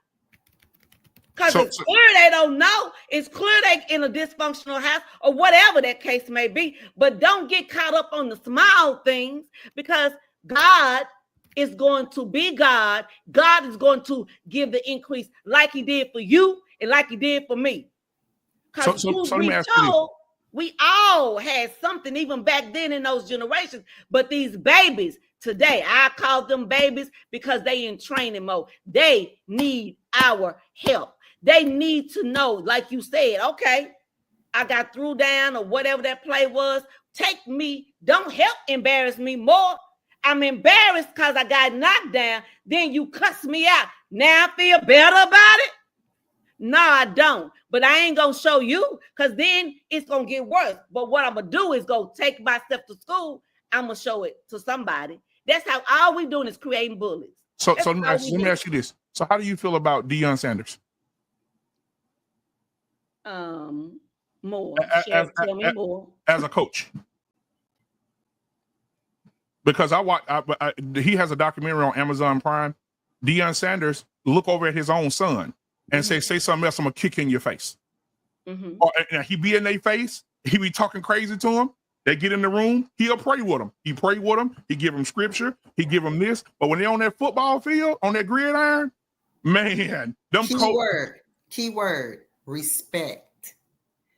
Speaker 1: Because it's clear they don't know. It's clear they in a dysfunctional house or whatever that case may be. But don't get caught up on the small things, because God is going to be God. God is going to give the increase like he did for you and like he did for me. Because we all had something even back then in those generations. But these babies today, I call them babies because they in training mode. They need our help. They need to know, like you said, okay, I got threw down or whatever that play was. Take me. Don't help embarrass me more. I'm embarrassed because I got knocked down. Then you cuss me out. Now I feel better about it? No, I don't. But I ain't going to show you, because then it's going to get worse. But what I'm going to do is go take myself to school. I'm going to show it to somebody. That's how all we doing is creating bullies.
Speaker 3: So let me ask you this. So how do you feel about Deion Sanders?
Speaker 1: More. Tell me more.
Speaker 3: As a coach. Because he has a documentary on Amazon Prime. Deion Sanders look over at his own son and say something else, I'm gonna kick in your face. Mm-hmm. Or he be in their face, he be talking crazy to him. They get in the room, he'll pray with them. He pray with them, he give them scripture, he give them this. But when they're on that football field, on that gridiron, man, them
Speaker 2: keyword, respect.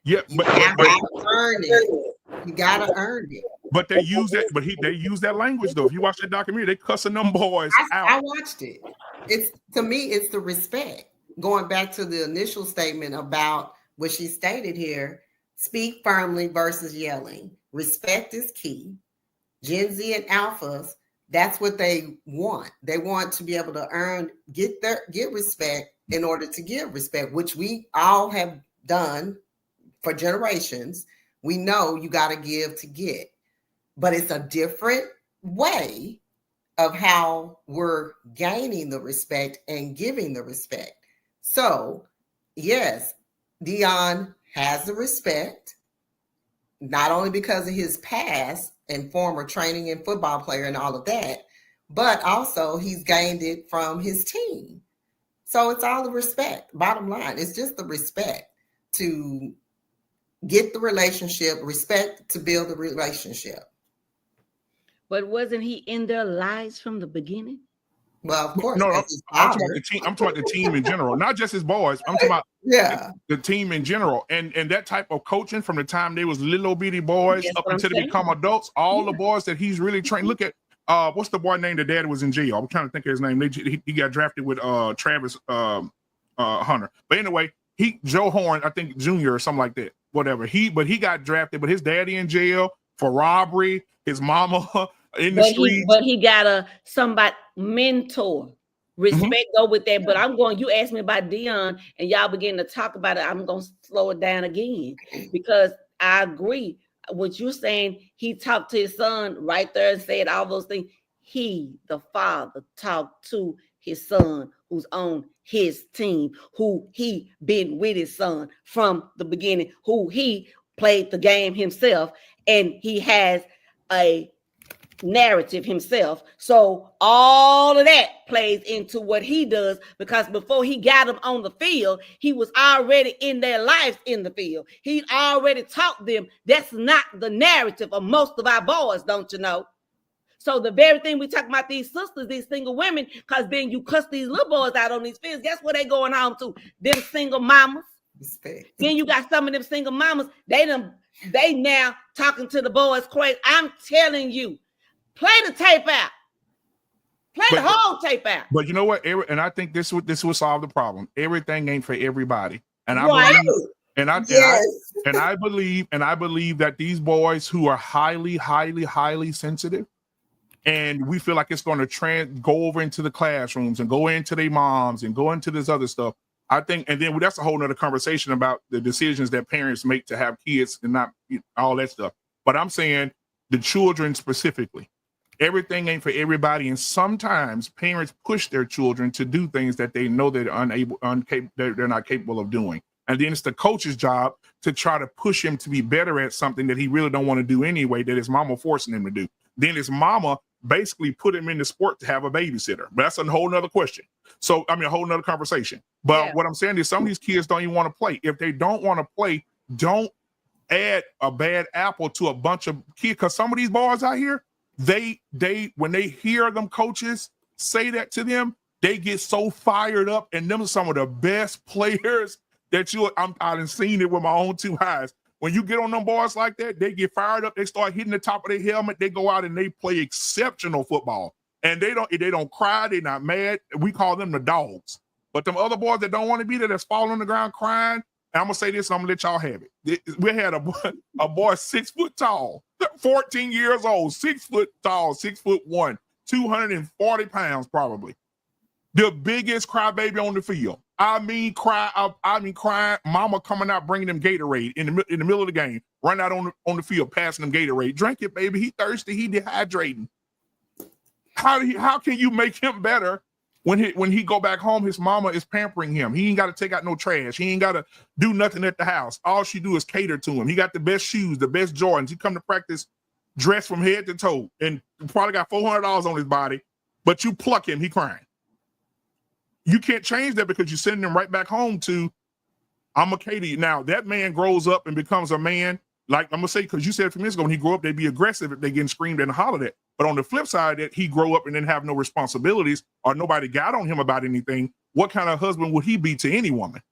Speaker 3: Yeah,
Speaker 2: you gotta earn it. You gotta earn it.
Speaker 3: But they use that. But they use that language though. If you watch that documentary, they cussing them boys out.
Speaker 2: I watched it. To me, it's the respect. Going back to the initial statement about what she stated here: speak firmly versus yelling. Respect is key. Gen Z and alphas, that's what they want. They want to be able to get respect in order to give respect, which we all have done for generations. We know you got to give to get, but it's a different way of how we're gaining the respect and giving the respect. So yes, Deion has the respect, not only because of his past and former training and football player and all of that, but also he's gained it from his team. So it's all the respect. Bottom line, it's just the respect to get the relationship, respect to build the relationship.
Speaker 1: But wasn't he in their lives from the beginning?
Speaker 2: Well, of course,
Speaker 3: No,
Speaker 2: as his
Speaker 3: I'm talking about
Speaker 2: father.
Speaker 3: the team. I'm talking about the team in general, not just his boys. I'm talking about
Speaker 2: Yeah.
Speaker 3: the team in general, and that type of coaching from the time they was little bitty boys
Speaker 1: That's
Speaker 3: up
Speaker 1: what I'm
Speaker 3: until they
Speaker 1: saying.
Speaker 3: become adults. All
Speaker 1: Yeah.
Speaker 3: the boys that he's really trained. Look at what's the boy name? The dad was in jail. I'm trying to think of his name. He got drafted with Travis Hunter. But anyway, Joe Horn, I think Jr. or something like that. Whatever. He got drafted, but his daddy in jail for robbery. His mama in the streets.
Speaker 1: But he got a somebody mentor. Respect go with that. But I'm going, you asked me about Dion and y'all begin to talk about it. I'm going to slow it down again because I agree. What you're saying, he talked to his son right there and said all those things. He, the father, talked to his son who's on his team, who he been with his son from the beginning, who he played the game himself, and he has a narrative himself. So all of that plays into what he does because before he got them on the field, he was already in their lives in the field. He already taught them that's not the narrative of most of our boys, don't you know? So the very thing we talk about these sisters, these single women, because then you cuss these little boys out on these fields. Guess where they going home to? Them single mamas.
Speaker 2: Respect.
Speaker 1: Then you got some of them single mamas. They now talking to the boys crazy. I'm telling you, play the tape out. Play the whole tape out.
Speaker 3: But you know what? And I think this would solve the problem. Everything ain't for everybody. And I
Speaker 1: Right.
Speaker 3: believe, and I believe that these boys who are highly, highly, highly sensitive, and we feel like it's going to go over into the classrooms and go into their moms and go into this other stuff. I think, and then that's a whole nother conversation about the decisions that parents make to have kids and not all that stuff. But I'm saying the children specifically. Everything ain't for everybody, and sometimes parents push their children to do things that they know they're they're not capable of doing. And then it's the coach's job to try to push him to be better at something that he really don't want to do anyway, that his mama forcing him to do. Then his mama basically put him in the sport to have a babysitter. But that's a whole nother question. So, I mean, a whole nother conversation. But what I'm saying is some of these kids don't even want to play. If they don't want to play, don't add a bad apple to a bunch of kids. Because some of these boys out here, they when they hear them coaches say that to them, they get so fired up, and them are some of the best players that I've seen it with my own two eyes. When you get on them boys like that, they get fired up, they start hitting the top of their helmet, they go out and they play exceptional football. And they don't cry, they're not mad. We call them the dogs. But them other boys that don't want to be there, that's falling on the ground crying, and I'm gonna say this, I'm gonna let y'all have it. We had a boy 6 foot tall, 14 years old, 6 foot tall, 6'1", 240 pounds probably. The biggest crybaby on the field. I mean crying. Mama coming out bringing them Gatorade in the middle of the game, run out on the field passing them Gatorade. Drink it, baby. He thirsty. He dehydrating. How can you make him better? When he go back home, his mama is pampering him. He ain't got to take out no trash. He ain't got to do nothing at the house. All she do is cater to him. He got the best shoes, the best Jordans. He come to practice dressed from head to toe and probably got $400 on his body, but you pluck him, he crying. You can't change that because you're sending him right back home to, I'm a Katie. Now, that man grows up and becomes a man, like I'm going to say, because you said a few minutes ago, when he grew up, they'd be aggressive if they getting screamed and hollered at. But on the flip side, that he grow up and then have no responsibilities or nobody got on him about anything, what kind of husband would he be to any woman?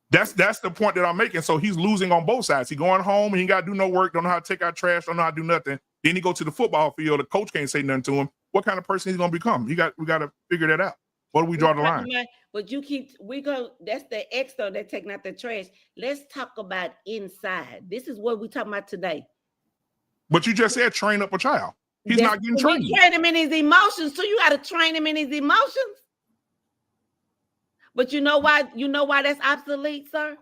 Speaker 3: That's the point that I'm making. So he's losing on both sides. He going home, he ain't got to do no work, don't know how to take out trash, don't know how to do nothing. Then he go to the football field, the coach can't say nothing to him. What kind of person he's going to become? We got to figure that out. Where do we draw the line?
Speaker 1: But that's the external, they're taking out the trash. Let's talk about inside. This is what we're talking about today. But
Speaker 3: you just said train up a child. He's not getting trained.
Speaker 1: You train him in his emotions, too. You got to train him in his emotions. But you know why that's obsolete, sir?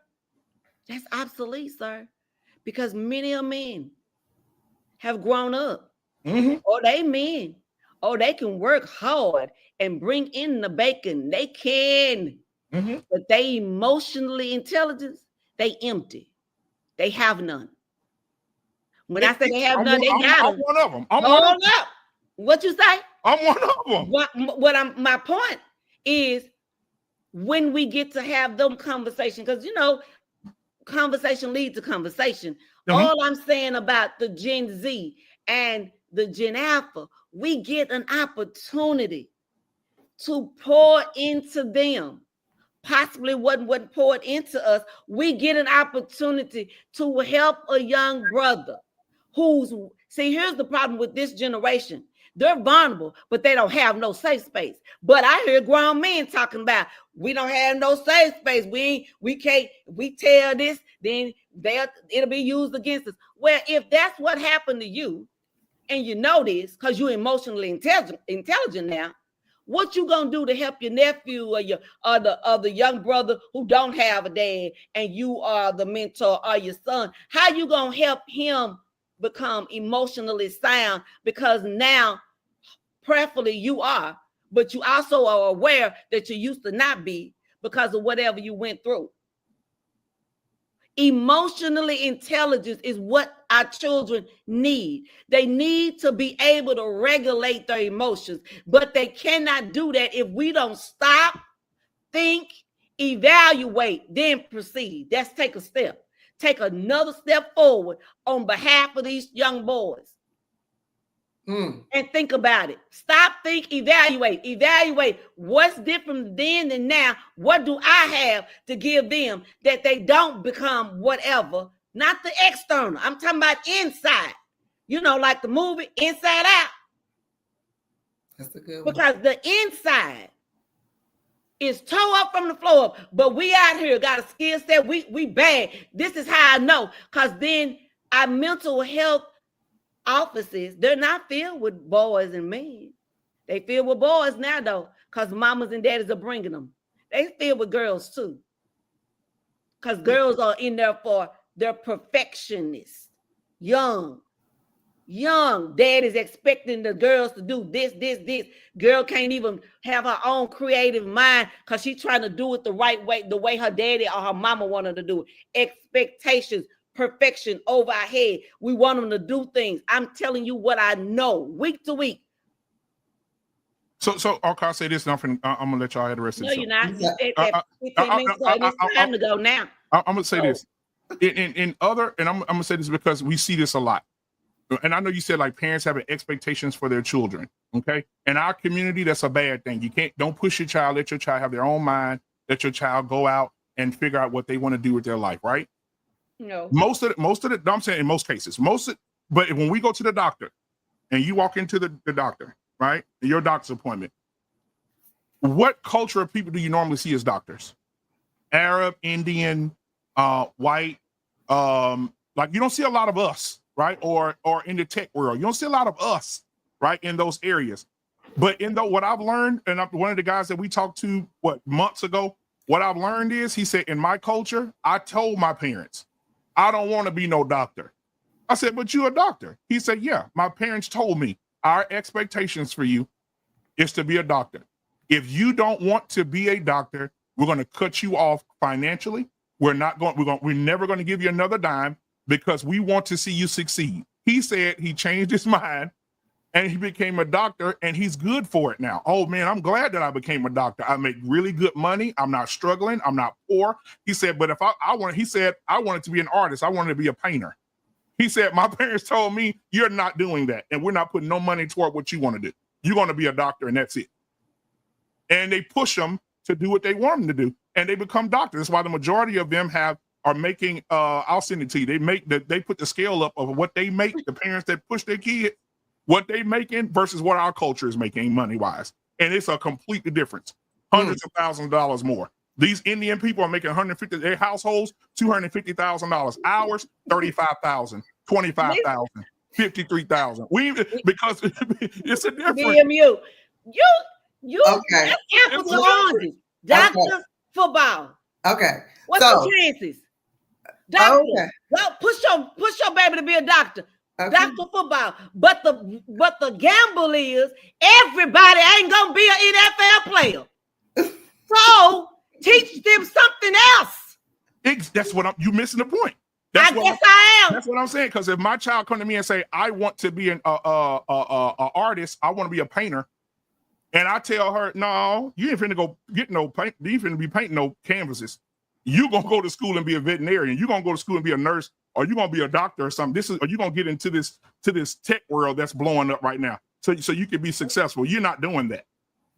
Speaker 1: That's obsolete, sir. Because many of men have grown up.
Speaker 3: Mm-hmm.
Speaker 1: Or they men. Or they can work hard and bring in the bacon. They can.
Speaker 3: Mm-hmm.
Speaker 1: But they emotionally intelligent, they empty. They have none. When I say they have none, they got them.
Speaker 3: I'm one of them.
Speaker 1: Hold up. What you say?
Speaker 3: I'm one of them.
Speaker 1: My point is when we get to have them conversations, because conversation leads to conversation.
Speaker 3: Mm-hmm.
Speaker 1: All I'm saying about the Gen Z and the Gen Alpha, we get an opportunity to pour into them. Possibly wasn't poured into us. We get an opportunity to help a young brother who's, see, here's the problem with this generation. They're vulnerable, but they don't have no safe space. But I hear grown men talking about, we don't have no safe space. We can't, we tell this, then it'll be used against us. Well, if that's what happened to you, and you know this because you're emotionally intelligent now, what you gonna do to help your nephew or your the young brother who don't have a dad, and you are the mentor, or your son? How you gonna help him become emotionally sound? Because now, prayerfully, you are, but you also are aware that you used to not be because of whatever you went through. Emotionally intelligence is what our children need. They need to be able to regulate their emotions, but they cannot do that if we don't stop, think, evaluate, then proceed. That's take a step. Take another step forward on behalf of these young boys. And think about it. Stop, think, evaluate. Evaluate what's different then and now. What do I have to give them that they don't become whatever? Not the external. I'm talking about inside. You know, like the movie Inside Out.
Speaker 2: That's a good one.
Speaker 1: Because the inside is toe up from the floor up. But we out here got a skill set. We bad. This is how I know. Because then our mental health offices, they're not filled with boys and men. They filled with boys now, though, because mamas and daddies are bringing them. They filled with girls too, because girls are in there for their perfectionists. Young dad is expecting the girls to do this. Girl can't even have her own creative mind because she's trying to do it the right way, the way her daddy or her mama wanted to do it. Expectations, perfection over our head. We want them to do things. I'm telling you what I know week to week.
Speaker 3: So okay, I'll say this, and I'm gonna let y'all have the rest of the
Speaker 1: No, you're not. You said that 15 minutes ago, and it's time to go now.
Speaker 3: I'm gonna say this. In other, and I'm gonna say this because we see this a lot. And I know you said like parents having expectations for their children. Okay. In our community, that's a bad thing. Don't push your child, let your child have their own mind, let your child go out and figure out what they want to do with their life, right?
Speaker 1: No.
Speaker 3: Most of the I'm saying in most cases, but when we go to the doctor and you walk into the doctor, right? Your doctor's appointment, what culture of people do you normally see as doctors? Arab, Indian, white, like you don't see a lot of us, right? Or in the tech world, you don't see a lot of us, right? In those areas. But what I've learned, and one of the guys that we talked to, months ago, what I've learned is, he said, in my culture, I told my parents, I don't want to be no doctor. I said, but you're a doctor. He said, yeah, my parents told me our expectations for you is to be a doctor. If you don't want to be a doctor, we're going to cut you off financially. We're never going to give you another dime because we want to see you succeed. He said he changed his mind and he became a doctor, and he's good for it now. Oh man, I'm glad that I became a doctor. I make really good money. I'm not struggling. I'm not poor. He said, but if I wanted to be an artist. I wanted to be a painter. He said, my parents told me, you're not doing that, and we're not putting no money toward what you want to do. You're going to be a doctor, and that's it. And they push them to do what they want them to do, and they become doctors. That's why the majority of them are making. I'll send it to you. They put the scale up of what they make. The parents that push their kid, what they making versus what our culture is making money wise, and it's a completely difference. Hundreds of thousands of dollars more. These Indian people are making 150. Their households $250,000. Ours $35,000, $25,000, $53,000. Because it's a difference.
Speaker 1: BMU, you
Speaker 2: Okay.
Speaker 1: That's apples to oranges. Doctor, football.
Speaker 2: Okay.
Speaker 1: What's the chances? Doctor,
Speaker 2: Okay.
Speaker 1: well, push your baby to be a doctor.
Speaker 2: Okay.
Speaker 1: Doctor football. But the gamble is everybody ain't gonna be an NFL player. So teach them something else.
Speaker 3: That's what you missing the point.
Speaker 1: I guess I am.
Speaker 3: That's what I'm saying. Because if my child come to me and say, I want to be an artist, I want to be a painter, and I tell her, no, you ain't finna go get no paint. You ain't finna be painting no canvases. You gonna go to school and be a veterinarian. You gonna go to school and be a nurse or you're gonna be a doctor or something. Or you're gonna get into this tech world that's blowing up right now. So you can be successful. You're not doing that.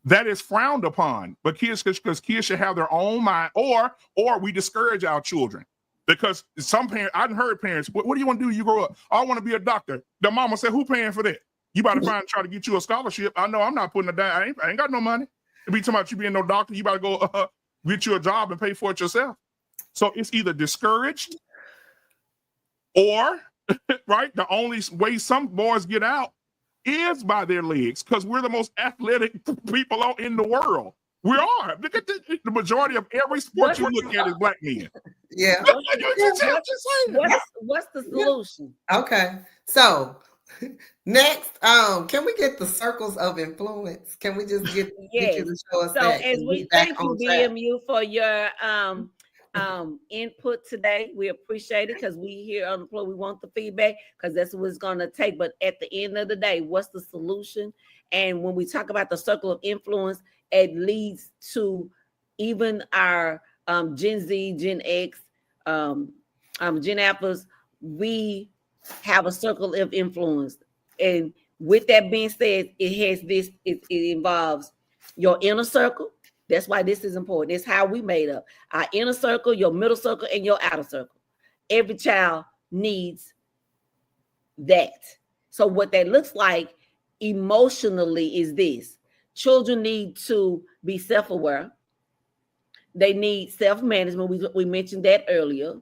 Speaker 3: That is frowned upon. But because kids should have their own mind, or we discourage our children. Because some parents, I've heard parents, what do you want to do when you grow up? I want to be a doctor. The mama said, who paying for that? You better try to get you a scholarship. I know I'm not putting it down. I ain't got no money. It be talking about you being no doctor. You better go get you a job and pay for it yourself. So it's either discouraged or, right, the only way some boys get out is by their legs, because we're the most athletic people in the world. We are. Look at the majority of every sport you look at is black men.
Speaker 2: Yeah.
Speaker 1: What's the solution?
Speaker 2: Okay. So next, can we get the circles of influence? Can we just get you to show us that?
Speaker 1: As we thank you, BMU, for your input today. We appreciate it, because we here on the floor, we want the feedback, because that's what it's going to take. But at the end of the day, what's the solution? And when we talk about the circle of influence, it leads to even our Gen Z, Gen X, Gen Alphas. We have a circle of influence. And with that being said, it involves your inner circle. That's why this is important. It's how we made up. Our inner circle, your middle circle, and your outer circle. Every child needs that. So what that looks like emotionally is this. Children need to be self-aware. They need self-management. We mentioned that earlier,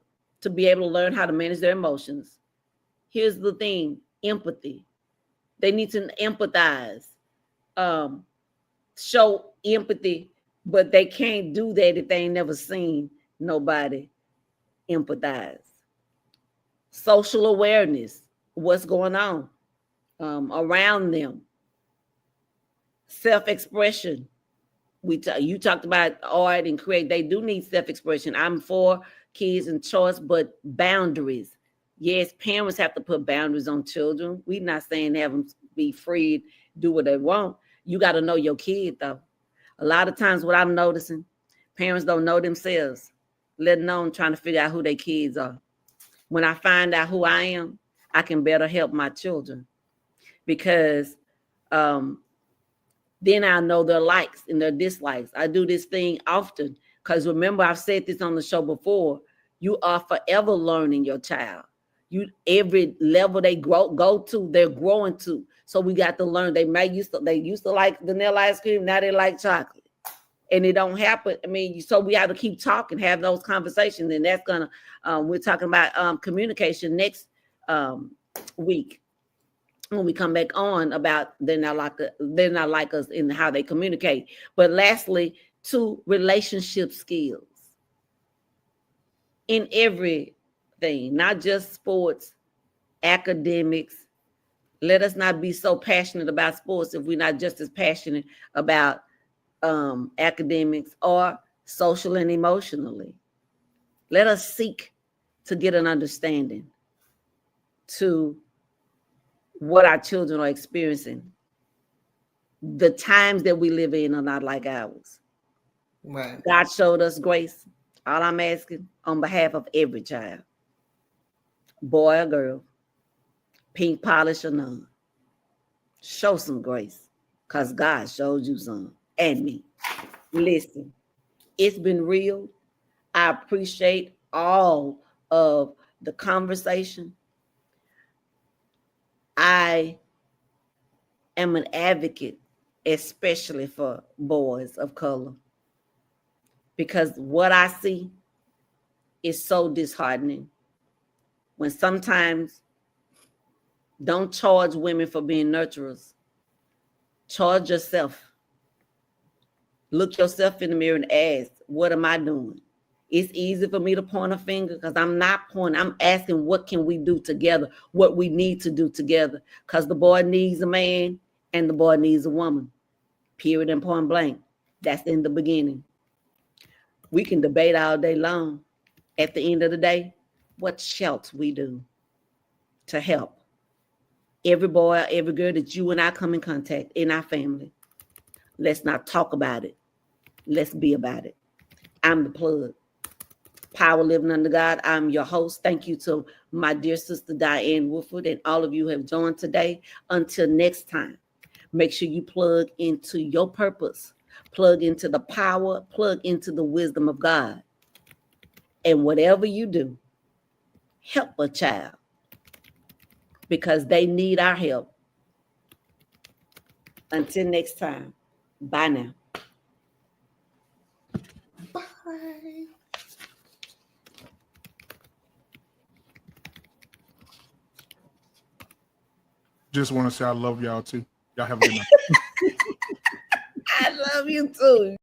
Speaker 1: to be able to learn how to manage their emotions. Here's the thing, empathy. They need to empathize, show empathy, but they can't do that if they ain't never seen nobody empathize. Social awareness, what's going on around them. Self-expression. You talked about art and create. They do need self-expression. I'm for kids and choice, but boundaries. Yes, parents have to put boundaries on children. We're not saying have them be free, do what they want. You got to know your kid, though. A lot of times what I'm noticing, parents don't know themselves, let alone trying to figure out who their kids are. When I find out who I am, I can better help my children, because then I know their likes and their dislikes. I do this thing often, because remember, I've said this on the show before, you are forever learning your child. Every level they go to, they're growing to. So we got to learn. They used to like vanilla ice cream, now they like chocolate. And it don't happen. I mean, so we have to keep talking, have those conversations. And that's gonna we're talking about communication next week, when we come back on, about they're not like us in how they communicate. But lastly, 2, relationship skills in everything, not just sports, academics. Let us not be so passionate about sports if we're not just as passionate about academics or social and emotionally. Let us seek to get an understanding to what our children are experiencing. The times that we live in are not like ours.
Speaker 2: Right.
Speaker 1: God showed us grace. All I'm asking, on behalf of every child, boy or girl, pink polish or none, show some grace, because God showed you some, and me. Listen, it's been real. I appreciate all of the conversation. I am an advocate, especially for boys of color, because what I see is so disheartening. When sometimes, don't charge women for being nurturers. Charge yourself. Look yourself in the mirror and ask, what am I doing? It's easy for me to point a finger, because I'm not pointing. I'm asking, what can we do together? What we need to do together. Because the boy needs a man and the boy needs a woman. Period and point blank. That's in the beginning. We can debate all day long. At the end of the day, what shall we do to help every boy, every girl that you and I come in contact in our family? Let's not talk about it. Let's be about it. I'm the plug. Power Living Under God. I'm your host. Thank you to my dear sister Diane Woodford and all of you who have joined today. Until next time, make sure you plug into your purpose, plug into the power, plug into the wisdom of God. And whatever you do, help a child because they need our help. Until next time, bye now.
Speaker 2: Bye.
Speaker 3: Just want to say I love y'all too. Y'all have a good night.
Speaker 1: I love you too.